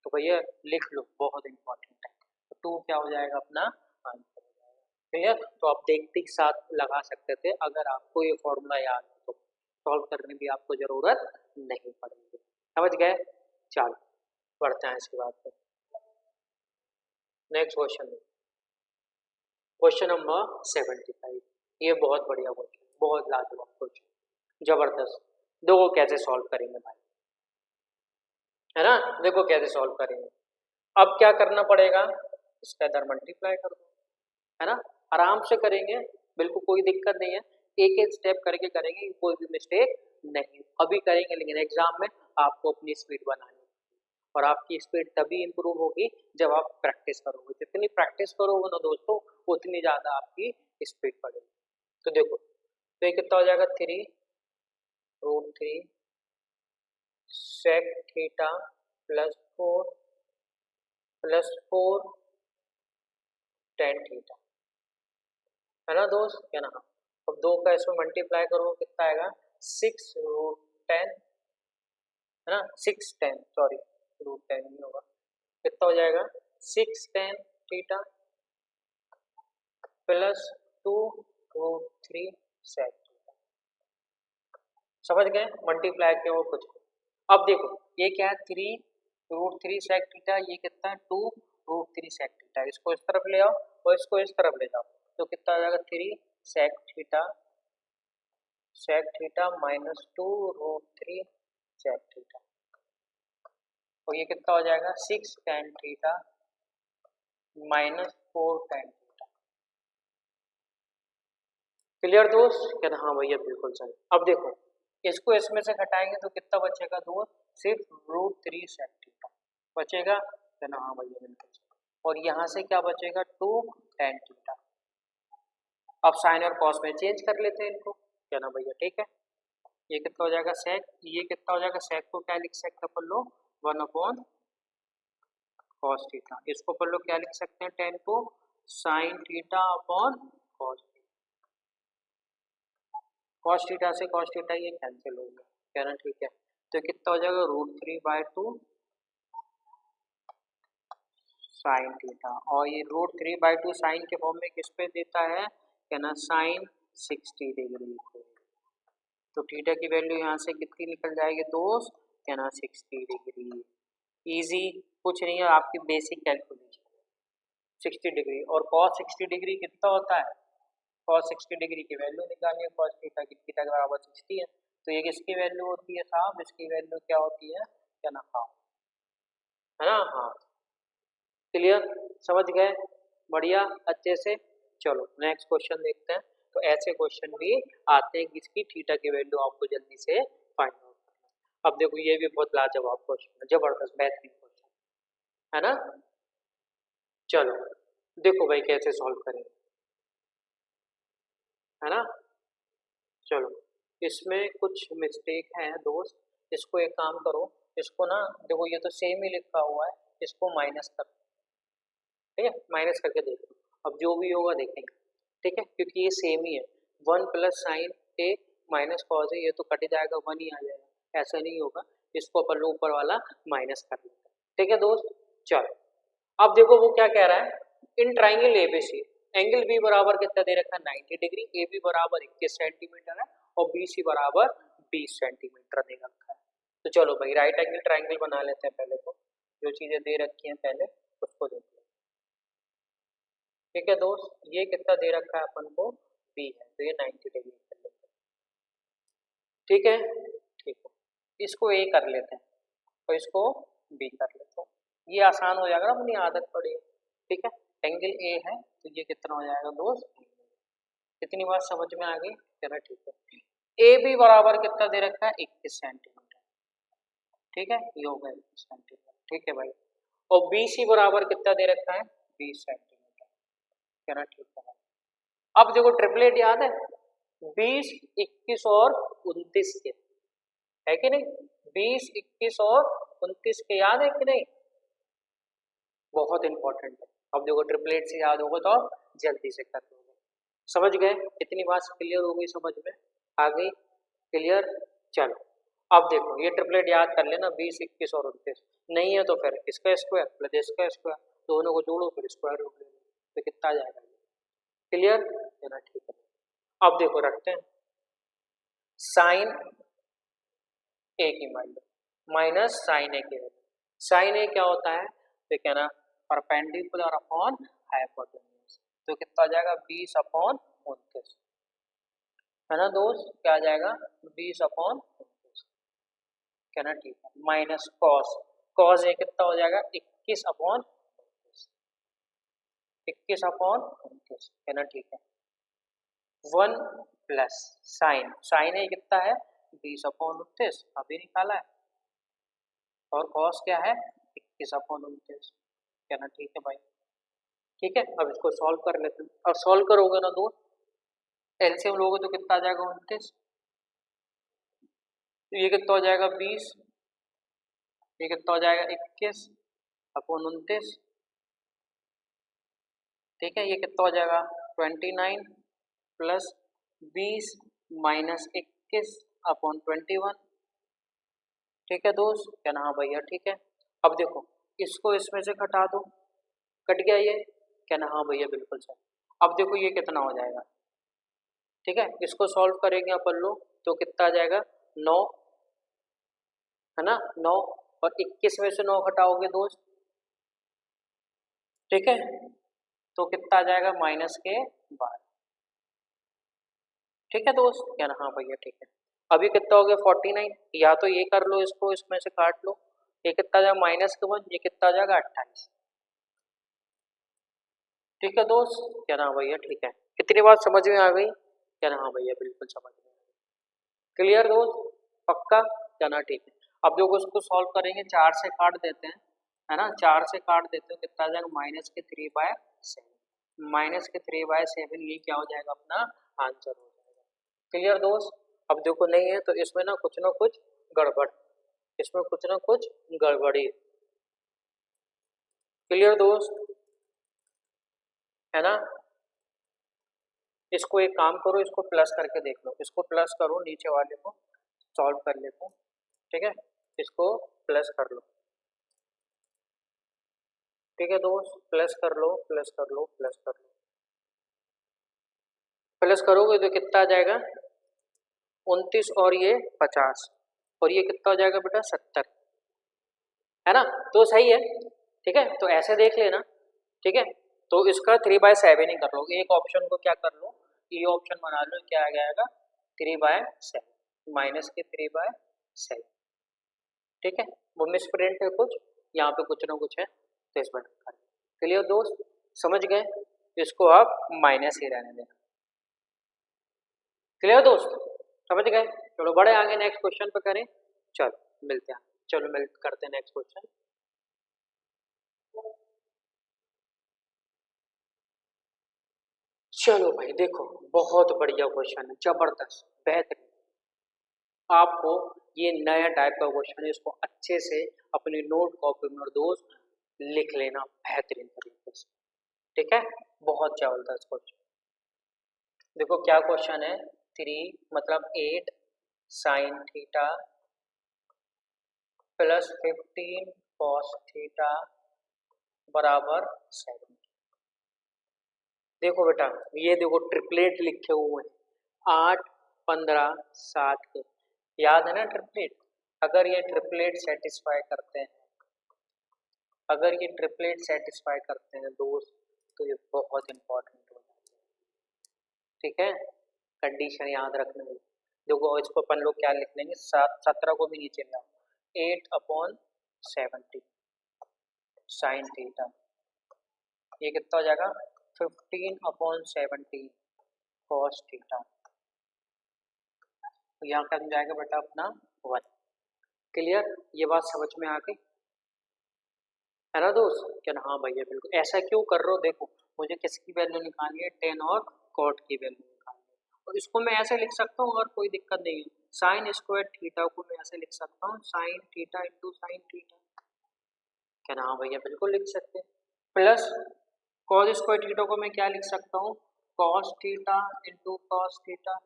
तो भैया लिख लो, बहुत इंपॉर्टेंट है। तो 2 क्या हो जाएगा अपना आंसर हो जाएगा। ठीक है, तो आप देखते ही साथ लगा सकते थे अगर आपको ये फॉर्मूला याद हो तो, सॉल्व करने की आपको जरूरत नहीं पड़ेगी। समझ गए, चलो बढ़ते हैं इसके बाद पे नेक्स्ट क्वेश्चन में। क्वेश्चन नंबर 75, ये बहुत बढ़िया क्वेश्चन, बहुत लाजवाब क्वेश्चन, जबरदस्त। देखो कैसे सॉल्व करेंगे भाई, है ना, देखो कैसे सॉल्व करेंगे। अब क्या करना पड़ेगा, इसका इधर मल्टीप्लाई कर दो, है ना, आराम से करेंगे, बिल्कुल कोई दिक्कत नहीं है, एक एक स्टेप करके करेंगे, कोई भी मिस्टेक नहीं अभी करेंगे, लेकिन एग्जाम में आपको अपनी स्पीड बनानी है, और आपकी स्पीड तभी इंप्रूव होगी जब आप प्रैक्टिस करोगे। जितनी प्रैक्टिस करोगे ना दोस्तों उतनी ज़्यादा आपकी स्पीड बढ़ेगी। तो देखो, तो ये कितना हो जाएगा 3√3 सेक थीटा +4 tan थीटा, है ना दोस्त, क्या ना। अब 2 का इसमें मल्टीप्लाई करो कितना आएगा 6√10, है ना, 6tan, सॉरी √10 नहीं होगा, कितना हो जाएगा 6tan थीटा +2√3 सेक थीटा। समझ गए, मल्टीप्लाई किया वो कुछ। अब देखो ये क्या है 3√3 सेक थीटा, ये कितना है 2√3 सेक थीटा, इसको इस तरफ ले आओ और इसको इस तरफ ले जाओ, तो कितना आ जाएगा 3 सेक थीटा -2√3 सेक थीटा, और ये कितना हो जाएगा 6 tan theta -4 tan theta. Clear दोस्त, क्या हाँ भैया बिल्कुल सही। अब देखो इसको इसमें से घटाएंगे तो कितना बचेगा दोस्त, सिर्फ √3 sec थीटा बचेगा, है ना, हाँ भैया बिल्कुल। और यहाँ से क्या बचेगा, 2 tan थीटा। अब साइन और कॉस में चेंज कर लेते हैं इनको, क्या ना भैया, ठीक है। ये कितना हो जाएगा सेक, ये कितना हो जाएगा, सेक को क्या लिख सकते हैं अपन लोग, 1 cos थीटा। इसको अपन लोग क्या लिख सकते हैं, 10 को sin theta upon cos theta. cos theta से cos थीटा ये कैंसिल हो गया, क्या ना, ठीक है। तो कितना हो जाएगा, √3/2 sin थीटा। और ये √3/2 साइन के फॉर्म में किस पे देता है, क्या ना, sin 60 डिग्री को। तो थीटा की वैल्यू यहाँ से कितनी निकल जाएगी दोस्त, क्या ना, 60 डिग्री। इजी, कुछ नहीं है, आपकी बेसिक कैलकुलेशन 60 डिग्री। और cos 60 डिग्री कितना होता है, cos 60 डिग्री की वैल्यू निकालनी है, cos थीटा की, थीटा के बराबर 60 है। तो ये किसकी वैल्यू होती है साहब, इसकी वैल्यू क्या होती है, क्या ना, हाफ, है ना, हाँ। क्लियर, समझ गए, बढ़िया, अच्छे से। चलो नेक्स्ट क्वेश्चन देखते हैं। तो ऐसे क्वेश्चन भी आते हैं जिसकी थीटा की वैल्यू आपको जल्दी से फाइंड आउट करना है। अब देखो ये भी बहुत लाजवाब क्वेश्चन है, जबरदस्त बेहतरीन क्वेश्चन है ना। चलो देखो भाई कैसे सॉल्व करेंगे, है ना। चलो इसमें कुछ मिस्टेक है दोस्त, इसको एक काम करो, इसको ना देखो, ये तो सेम ही लिखा हुआ है, इसको माइनस कर, ठीक है, माइनस करके देखो, अब जो भी होगा देखेंगे, ठीक है, क्योंकि ये सेम ही है। 1 plus sign A minus cos A, ये तो कट जाएगा, 1 ही आ जाएगा, ऐसा नहीं होगा। इसको अपन लोग ऊपर वाला माइनस कर लेते हैं, ठीक है दोस्त। चलो अब देखो वो क्या कह रहा है, in triangle ABC angle B बराबर कितना दे रखा है, 90 डिग्री, ए बी बराबर 21 सेंटीमीटर है और बी सी बराबर 20 सेंटीमीटर दे रखा है। तो चलो भाई राइट एंगल ट्राइंगल बना लेते हैं, पहले तो जो चीजें दे रखी हैं पहले उसको देख लेते हैं, ठीक है दोस्त। ये कितना दे रखा है अपन को, बी है, तो ये 90 डिग्री कर लेते हैं, ठीक है, ठीक है। इसको ए कर लेते हैं और इसको बी कर लेते हैं, ये आसान हो जाएगा ना, अपनी आदत पड़ी है, ठीक है। एंगल ए है तो ये कितना हो जाएगा दोस्त, कितनी बात समझ में आ गई, चलो ठीक है। ए बी बराबर कितना दे रखा है, 21 सेंटीमीटर, ठीक है, ये हो गया 21 सेंटीमीटर, ठीक है भाई। और बी सी बराबर कितना दे रखा है, 20 सेंटीमीटर, चलो ठीक है भाई। अब देखो ट्रिपलेट याद है, 20, 21 और 29 के, है कि नहीं, 20, 21 और 29 के याद है कि नहीं, बहुत इंपॉर्टेंट है। अब देखो ट्रिपलेट से याद होगा तो आप जल्दी से कर दोगे, समझ गए, इतनी बात क्लियर हो गई, समझ में आ गई, क्लियर। चलो अब देखो ये ट्रिपलेट याद कर लेना, 20, 21 और 29, नहीं है तो फिर इसका स्क्वायर प्लस इसका स्क्वायर, दोनों को जोड़ो फिर स्क्वायर रूट ले लो, तो कितना आ जाएगा, क्लियर है ना, ठीक है। अब देखो रखते हैं साइन ए की वैल्यू माइनस साइन ए की वैल्यू, साइन ए क्या होता है, तो क्या ना, परपेंडिकुलर अपॉन हाइपोटेन्यूज, तो कितना आ जाएगा 20/29, है ना दोस्त, क्या आ जाएगा 20/29, क्या ना, ठीक है, माइनस कॉस, कॉस ए कितना हो जाएगा 21/29, 21/29, है ना, ठीक है। 1 प्लस साइन, साइन ए कितना है 20/29, अभी निकाला है, और कॉस क्या है 21/29, क्या ना, ठीक है भाई, ठीक है। अब इसको सॉल्व कर लेते हैं, और सॉल्व करोगे ना दो, एलसीएम लोगे तो कितना आ जाएगा 29, तो ये कितना हो जाएगा 20, ये कितना हो जाएगा 21/29, ठीक है, ये कितना हो जाएगा 29 प्लस 20 माइनस 21/21, ठीक है दोस्त, क्या ना, हाँ भैया ठीक है। अब देखो इसको इसमें से घटा दो, कट गया ये, क्या ना, हाँ भैया बिल्कुल सही। अब देखो ये कितना हो जाएगा, ठीक है, इसको सॉल्व करेंगे अपन लोग तो कितना आ जाएगा 9, है ना, 9, और 21 में से 9 घटाओगे दोस्त, ठीक है, तो कितना आ जाएगा -12, ठीक है दोस्त, क्या ना, हाँ भैया ठीक है। अभी कितना हो गया 49, या तो ये कर लो, इसको इसमें से काट लो, ये कितना आ जाएगा -1, ये कितना आ जाएगा 28, ठीक है दोस्त, क्या ना, हाँ भैया ठीक है। कितनी बात समझ में आ गई, क्या ना, हाँ भैया बिल्कुल समझ में आ गई, क्लियर दोस्त। पक्का जाना, ठीक है। अब देखो उसको सॉल्व करेंगे, 4 से काट देते हैं, है ना, 4 से काट देते हैं, कितना आ जाएगा -3/7, -3/7, ये क्या हो जाएगा अपना आंसर हो जाएगा। क्लियर दोस्त। अब देखो नहीं है तो इसमें ना कुछ गड़बड़, इसमें कुछ ना कुछ गड़बड़ी। क्लियर दोस्त, है ना। इसको एक काम करो, इसको प्लस करके देख लो, इसको प्लस करो, नीचे वाले को सॉल्व कर लेते हैं, ठीक है, इसको प्लस कर लो, ठीक है दोस्त, प्लस कर लो, प्लस कर लो, प्लस कर लो, प्लस करोगे तो कितना आ जाएगा 29 और ये 50, और ये कितना हो जाएगा बेटा 70, है ना, तो सही है, ठीक है, तो ऐसे देख लेना, ठीक है। तो इसका 3/7 ही कर लो, एक ऑप्शन को क्या कर लो, ये ऑप्शन बना लो, क्या आ जाएगा 3/7, माइनस के 3/7, ठीक है। वो मिस प्रिंट है कुछ, यहाँ पे कुछ ना कुछ है, तो इस पर क्लियर दोस्त, समझ गए, इसको आप माइनस ही रहने देना। क्लियर दोस्त, समझ गए। चलो बड़े आगे नेक्स्ट क्वेश्चन पे करें, चलो मिलते हैं, चलो करते हैं नेक्स्ट क्वेश्चन। चलो भाई देखो, बहुत बढ़िया क्वेश्चन है, जबरदस्त, बेहतरीन। आपको ये नया टाइप का क्वेश्चन है, इसको अच्छे से अपनी नोट कॉपी में और दोस्त लिख लेना बेहतरीन तरीके से, ठीक है, बहुत जबरदस्त क्वेश्चन। देखो क्या क्वेश्चन है, 3 मतलब 8 sign theta plus 15 cos theta बराबर 7। देखो बेटा, ये देखो ट्रिपलेट लिखे हुए हैं, 8, 15, 7 के, याद है ना ट्रिपलेट। अगर ये ट्रिपलेट सेटिस्फाई करते हैं, अगर ये ट्रिपलेट सेटिस्फाई करते हैं दोस्त, तो ये बहुत इंपॉर्टेंट हो जाता है, ठीक है, कंडीशन याद रखना है। देखो इसको अपन लोग क्या लिख लेंगे, 17 को भी नीचे ले आओ, 8/70 साइन थीटा, ये कितना हो जाएगा 15/70 कॉस थीटा, तो यहाँ का जाएगा बेटा अपना 1। क्लियर, ये बात समझ में आ गई, है ना दोस्त, क्या ना, हाँ भैया बिल्कुल। ऐसा क्यों कर रहे हो, देखो मुझे किसकी वैल्यू निकालनी है, टेन और कॉट की वैल्यू निकालनी है, और इसको मैं ऐसे लिख सकता हूँ और कोई दिक्कत नहीं है, साइन स्क्वायर थीटा को मैं ऐसे लिख सकता हूँ, sine theta into sine theta, क्या ना, हाँ भैया बिल्कुल लिख सकते हैं। प्लस कॉस स्क्वायर थीटा को मैं क्या लिख सकता हूँ, cos theta into cos theta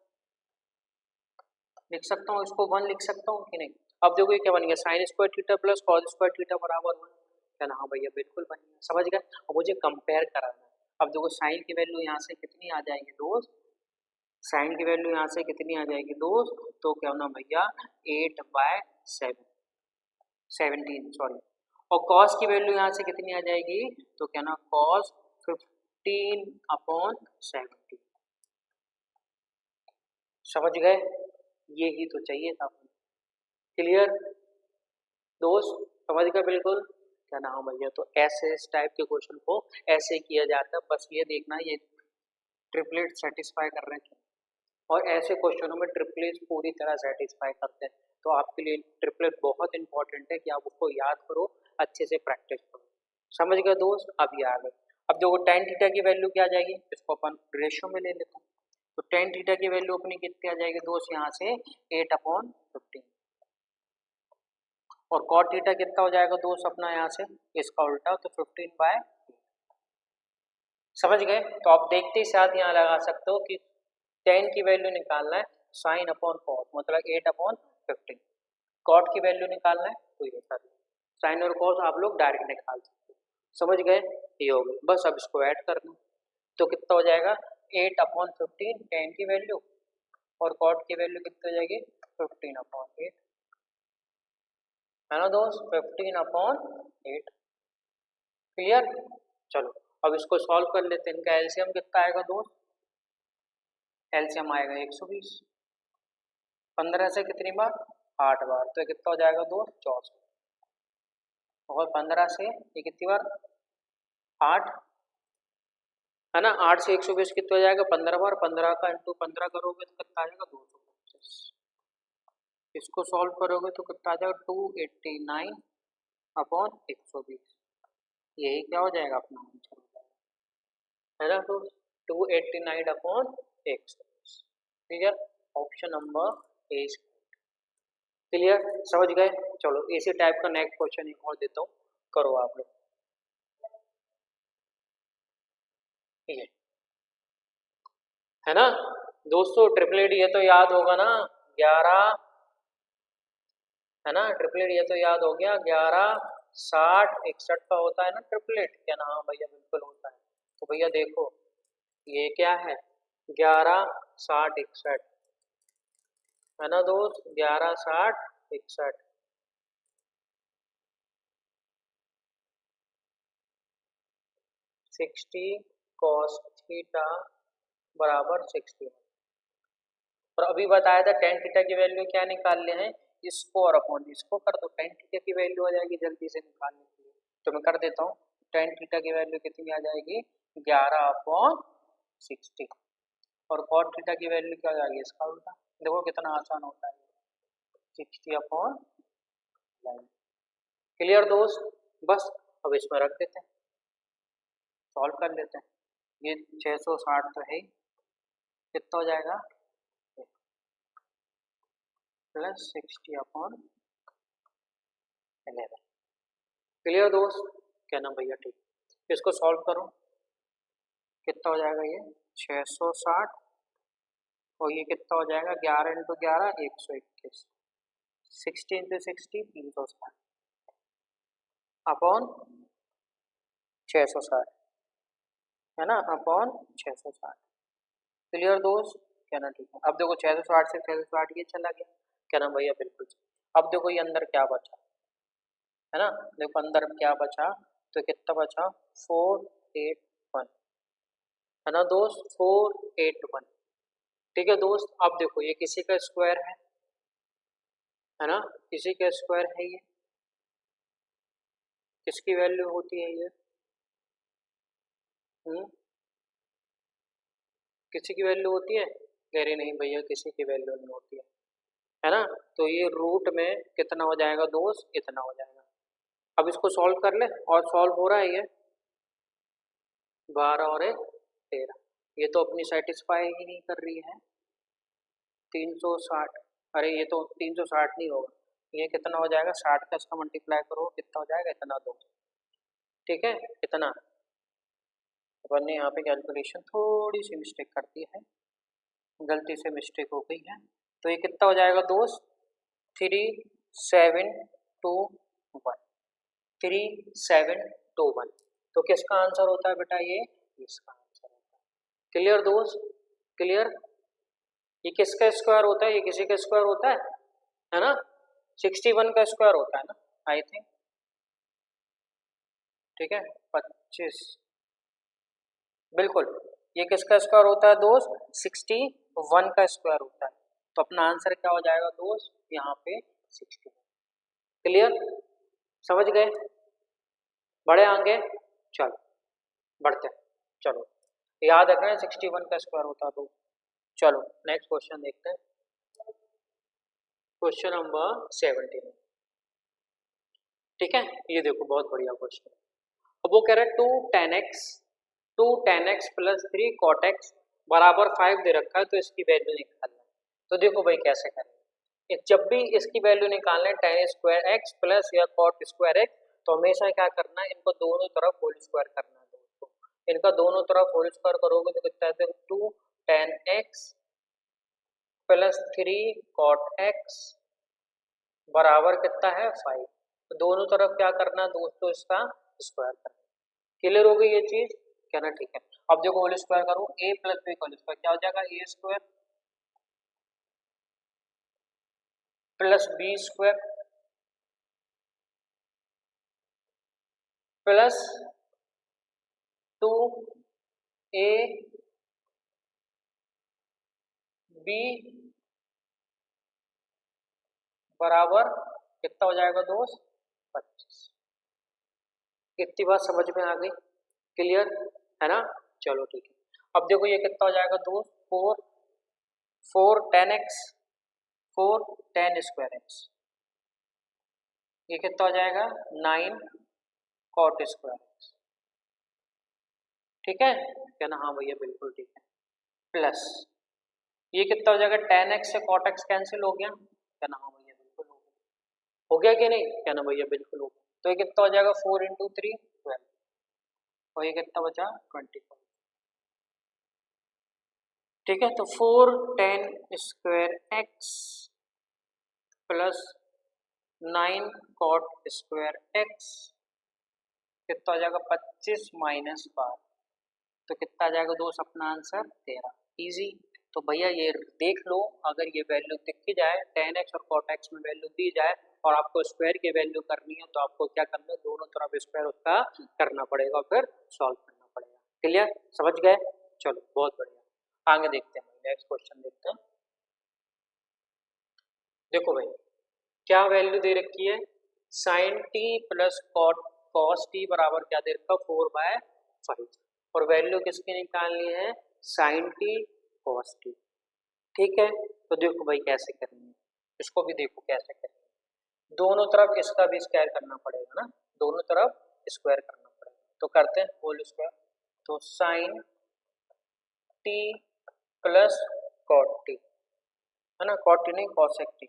लिख सकता हूँ, इसको 1 लिख सकता हूँ कि नहीं। अब देखो ये क्या बन गया, sign square theta plus cos square theta बराबर 1, क्या ना, हाँ भैया बिल्कुल बन गया, समझ गए। अब मुझे कंपेयर कराना है, अब देखो साइन की वैल्यू यहाँ से कितनी आ जाएगी दोस्त, साइन की वैल्यू यहाँ से कितनी आ जाएगी दोस्त, तो क्या होना भैया 8/7 17 सॉरी, और कॉस की वैल्यू यहाँ से कितनी आ जाएगी, तो क्या ना कॉस 15/70, समझ गए, ये ही तो चाहिए था। क्लियर दोस्त, समझ गए बिल्कुल, क्या नाम भैया। तो ऐसे इस टाइप के क्वेश्चन को ऐसे किया जाता है, बस ये देखना ये ट्रिपलेट सेटिस्फाई कर रहे हैं, और ऐसे क्वेश्चनों में ट्रिपलेट पूरी तरह सेटिस्फाई करते हैं, तो आपके लिए ट्रिपलेट बहुत इंपॉर्टेंट है कि आप उसको याद करो, अच्छे से प्रैक्टिस करो, समझ गए दोस्त। अब ये आ गए, अब देखो टेन थीटा की वैल्यू क्या आ जाएगी, इसको अपन रेशियो में ले लेते हैं, तो टेन थीटा की वैल्यू अपनी कितनी आ जाएगी दोस्त, यहाँ से 8/15, और कॉट थीटा कितना हो जाएगा दोस्त अपना यहाँ से, इसका उल्टा, तो 15/, समझ गए। तो आप देखते ही साथ यहाँ लगा सकते हो कि टेन की वैल्यू निकालना है, साइन अपॉन कॉट मतलब 8/15, कॉट की वैल्यू निकालना है, तो ये कर साइन और कॉस आप लोग डायरेक्ट निकाल सकते हो, समझ गए, ये हो गया, बस अब इसको ऐड करना, तो कितना हो जाएगा 8/15 टेन की वैल्यू, और कॉट की वैल्यू कितनी हो जाएगी 15/8, है ना दोस्त, 15/8। क्लियर, चलो अब इसको सॉल्व कर लेते हैं, इनका एलसीएम कितना आएगा दोस्त, एलसीएम आएगा 120, 15 से कितनी बार 8 बार, तो कितना हो जाएगा दोस्त 64, और 15 से ये कितनी बार 8, है ना, 8 से 120 कितना हो जाएगा 15 बार, 15 का इंटू 15 करोगे तो कितना आएगा 225, इसको सॉल्व करोगे तो कितना आ जाएगा 289 अपॉन 120, यही क्या हो जाएगा अपना आंसर हो जाएगा, है ना। तो 289 अपॉन 120, ठीक है, ऑप्शन नंबर ए। क्लियर, समझ गए। चलो इसी टाइप का नेक्स्ट क्वेश्चन एक और देता हूँ, करो आप लोग, ठीक है ना दोस्तों। ट्रिपल एड ये तो याद होगा ना, 11, है ना, ट्रिपल एड ये तो याद हो गया, 11, 60, 61 का होता है ना ट्रिपलेट, क्या ना, हाँ भैया बिल्कुल होता है। तो भैया देखो ये क्या है, 11, 60, 61, है ना दोस्त, 11, 60, 61, 60 cos थीटा बराबर 61। और अभी बताया था टेन थीटा की वैल्यू क्या निकालने हैं, इसको और अपॉन इसको कर दो, टेन थीटा की वैल्यू आ जाएगी जल्दी से निकालने के लिए, तो मैं कर देता हूँ। टेन थीटा की वैल्यू कितनी आ जाएगी, 11 अपॉन 60, और कॉट थीटा की वैल्यू क्या आ जाएगी, इसका उल्टा। देखो कितना आसान होता है, 60 अपॉन 11। क्लियर दोस्त, बस अब इसमें रख देते हैं, सॉल्व कर लेते हैं। ये 660 तो है ही, कितना हो जाएगा, प्लस 60 अपॉन 11। क्लियर दोस्त, क्या नाम भैया, ठीक, इसको सॉल्व करो, कितना हो जाएगा ये 660, और ये कितना हो जाएगा 11 इंटू 11 121, 60 इंटू 60 360 अपॉन 660, है ना, अपॉन 660। क्लियर दोस्त, क्या ना, ठीक है। अब देखो 660 से 660 ये चला गया, क्या ना भैया, बिल्कुल। अब देखो ये अंदर क्या बचा, है ना, देखो अंदर क्या बचा, तो कितना बचा 481, है ना दोस्त, 481, ठीक है दोस्त। अब देखो ये किसी का स्क्वायर है ना, किसी का स्क्वायर है ये, किसकी वैल्यू होती है ये, किसी की वैल्यू होती है, कह रहे नहीं भैया किसी की वैल्यू नहीं होती है ना। तो ये रूट में कितना हो जाएगा दोस्त, इतना हो जाएगा। अब इसको सॉल्व कर ले, और सॉल्व हो रहा है ये, 12 और 1 13, ये तो अपनी सेटिस्फाई ही नहीं कर रही है, 360, अरे ये तो 360 नहीं होगा, ये कितना हो जाएगा, 60 का इसका मल्टीप्लाई करो कितना हो जाएगा, इतना दो, ठीक है, इतना। अपन ने यहाँ पे कैलकुलेशन थोड़ी सी मिस्टेक कर दी है, गलती से मिस्टेक हो गई है, तो ये कितना हो जाएगा दोस्त, 3721, 3721, तो किसका आंसर होता है बेटा, ये इसका आंसर होता है। क्लियर दोस्त, क्लियर, ये किसका स्क्वायर होता है, ये किसी का स्क्वायर होता है ना, 61 का स्क्वायर होता है ना, आई थिंक, ठीक है, 25, बिल्कुल, ये किसका स्क्वायर होता है दोस्त, 61 का स्क्वायर होता है, तो अपना आंसर क्या हो जाएगा दोस्त, यहाँ पे 61। क्लियर, समझ गए, बढ़े आगे, चलो बढ़ते हैं, चलो याद रखना है 61 का स्क्वायर होता है, तो चलो नेक्स्ट क्वेश्चन देखते हैं, क्वेश्चन नंबर 17, ठीक है। ये देखो बहुत बढ़िया क्वेश्चन, अब वो कह रहा है 2 tan x plus 3 cot x बराबर 5 दे रखा है, तो इसकी वैल्यू निकालना है। तो देखो भाई कैसे करेंगे, जब भी इसकी वैल्यू निकालना है tan स्क्वायर x प्लस या cot स्क्वायर x, तो हमेशा क्या करना है, इनको दोनों तरफ होल स्क्वायर करना है दोस्तों, इनका दोनों तरफ होल स्क्वायर करोगे तो कितना है, 2 tan x plus 3 cot x बराबर कितना है 5, तो दोनों तरफ क्या करना है दोस्तों, इसका स्क्वायर करना है। क्लियर हो गई ये चीज, क्या ना, ठीक है। अब देखो होल स्क्वायर करो, a plus b whole square क्या हो जाएगा, a square plus b square plus 2 a b बराबर कितना हो जाएगा दोस्त, 25। इतनी बात समझ में आ गई, क्लियर है ना, चलो ठीक है। अब देखो ये कितना हो जाएगा दोस्त, 4 tan x 4 tan square x, ये कितना हो जाएगा 9 cot स्क्वायर एक्स। ठीक है, कहना हाँ भैया बिल्कुल ठीक है। प्लस ये कितना हो जाएगा tan x से cot x कैंसिल हो गया, कहना हाँ भैया बिल्कुल हो गया कि नहीं, कहना भैया बिल्कुल हो गया। तो ये कितना हो जाएगा 4 × 3 12, और ये कितना बचा 25। ठीक है, तो 4 tan square x plus 9 cot square x कितना हो जाएगा 25 माइनस 12, तो कितना आ जाएगा दोस्त अपना आंसर 13। इजी। तो भैया ये देख लो, अगर ये वैल्यू दिख जाए tan x और cot x में वैल्यू दी जाए और आपको स्क्वायर की वैल्यू करनी है, तो आपको क्या करना है, दोनों तरफ स्क्वायर उसका करना पड़ेगा और फिर सॉल्व करना पड़ेगा। क्लियर, समझ गए? चलो बहुत बढ़िया, आगे देखते हैं, नेक्स्ट क्वेश्चन देखते हैं। देखो भाई क्या वैल्यू दे रखी है, sin t plus cos t बराबर क्या दे रखा 4/5, और वैल्यू किसकी निकालनी है sin t cos t। ठीक है, तो देखो भाई कैसे करनी है, इसको भी देखो कैसे करनी है। दोनों तरफ इसका भी स्क्वायर करना पड़ेगा ना, दोनों तरफ स्क्वायर करना पड़ेगा, तो करते हैं होल स्क्वायर। तो sin t plus cot t, है ना, cot t नहीं cosec t,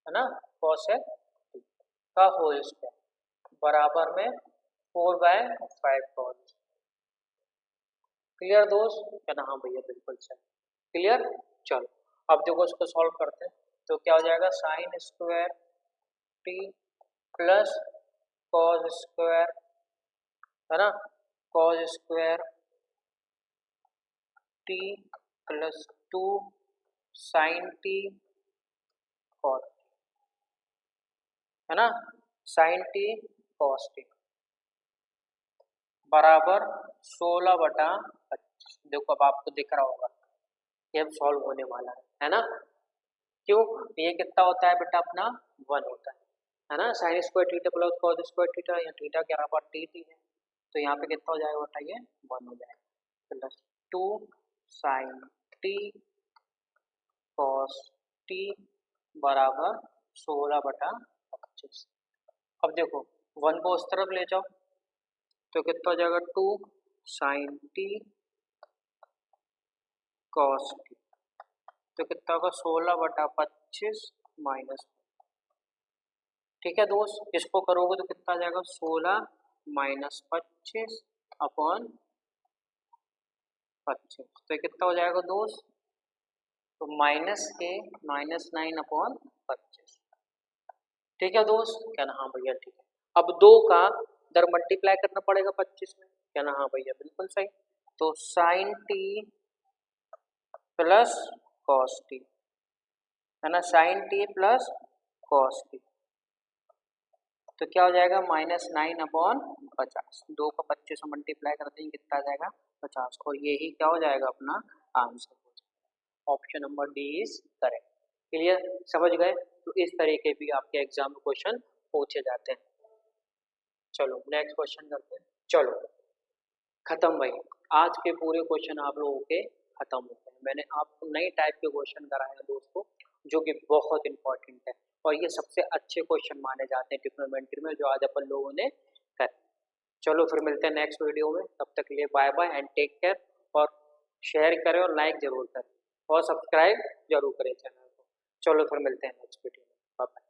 है ना, cosec t का होल स्क्वायर बराबर में 4/5 cos। क्लियर दोस्त, कहना हाँ भैया बिल्कुल सही। क्लियर, चलो अब देखो इसको सॉल्व करते हैं। तो क्या हो जाएगा sine square t plus cos square, है ना, cos square t plus 2 sine t cos, है ना, साइन टी कॉस टी बराबर 16/25। देखो अब आपको दिख रहा होगा ये अब सॉल्व होने वाला है ना। क्यों, ये कितना होता है बेटा अपना 1 होता है ना, sign square theta plus cos square theta, या थीटा के बराबर टी टी है, तो यहाँ पे कितना हो जाएगा बेटा ये 1 हो जाएगा, plus 2 sine t cos t बराबर 16/25। अब देखो 1 को उस तरफ ले जाओ, तो कितना हो जाएगा 2 साइन टी कॉस टी, तो कितना होगा 16/25 माइनस। ठीक है दोस्त, इसको करोगे तो कितना आ जाएगा 16 माइनस 25 अपॉन 25, तो कितना हो जाएगा दोस्त, तो -9 अपॉन 25। ठीक है दोस्त, क्या ना हाँ भैया ठीक है। अब 2 का इधर मल्टीप्लाई करना पड़ेगा 25 में, क्या ना हाँ भैया बिल्कुल सही। तो sine t plus cos t, है ना, sine t plus cos t, तो क्या हो जाएगा -9 अपॉन 50। 2 का 25 से मल्टीप्लाई करते हैं कितना आ जाएगा 50, और यही क्या हो जाएगा अपना आंसर हो जाएगा। Option number D is correct. Clear, समझ गए? तो इस तरीके भी आपके एग्जाम में क्वेश्चन पूछे जाते हैं। चलो नेक्स्ट क्वेश्चन करते हैं। चलो खत्म भाई, आज के पूरे क्वेश्चन आप लोगों के खत्म हो गए। मैंने आपको नई टाइप के क्वेश्चन कराए हैं दोस्तों, जो कि बहुत इंपॉर्टेंट है, और ये सबसे अच्छे क्वेश्चन माने जाते हैं ट्रिग्नोमेट्री में, जो आज अपन लोगों ने करे। चलो फिर मिलते हैं नेक्स्ट वीडियो में, तब तक के लिए bye bye and take care, और शेयर करें और लाइक जरूर करें और सब्सक्राइब जरूर करें चैनल को। चलो फिर मिलते हैं नेक्स्ट वीडियो में, बाय बाय।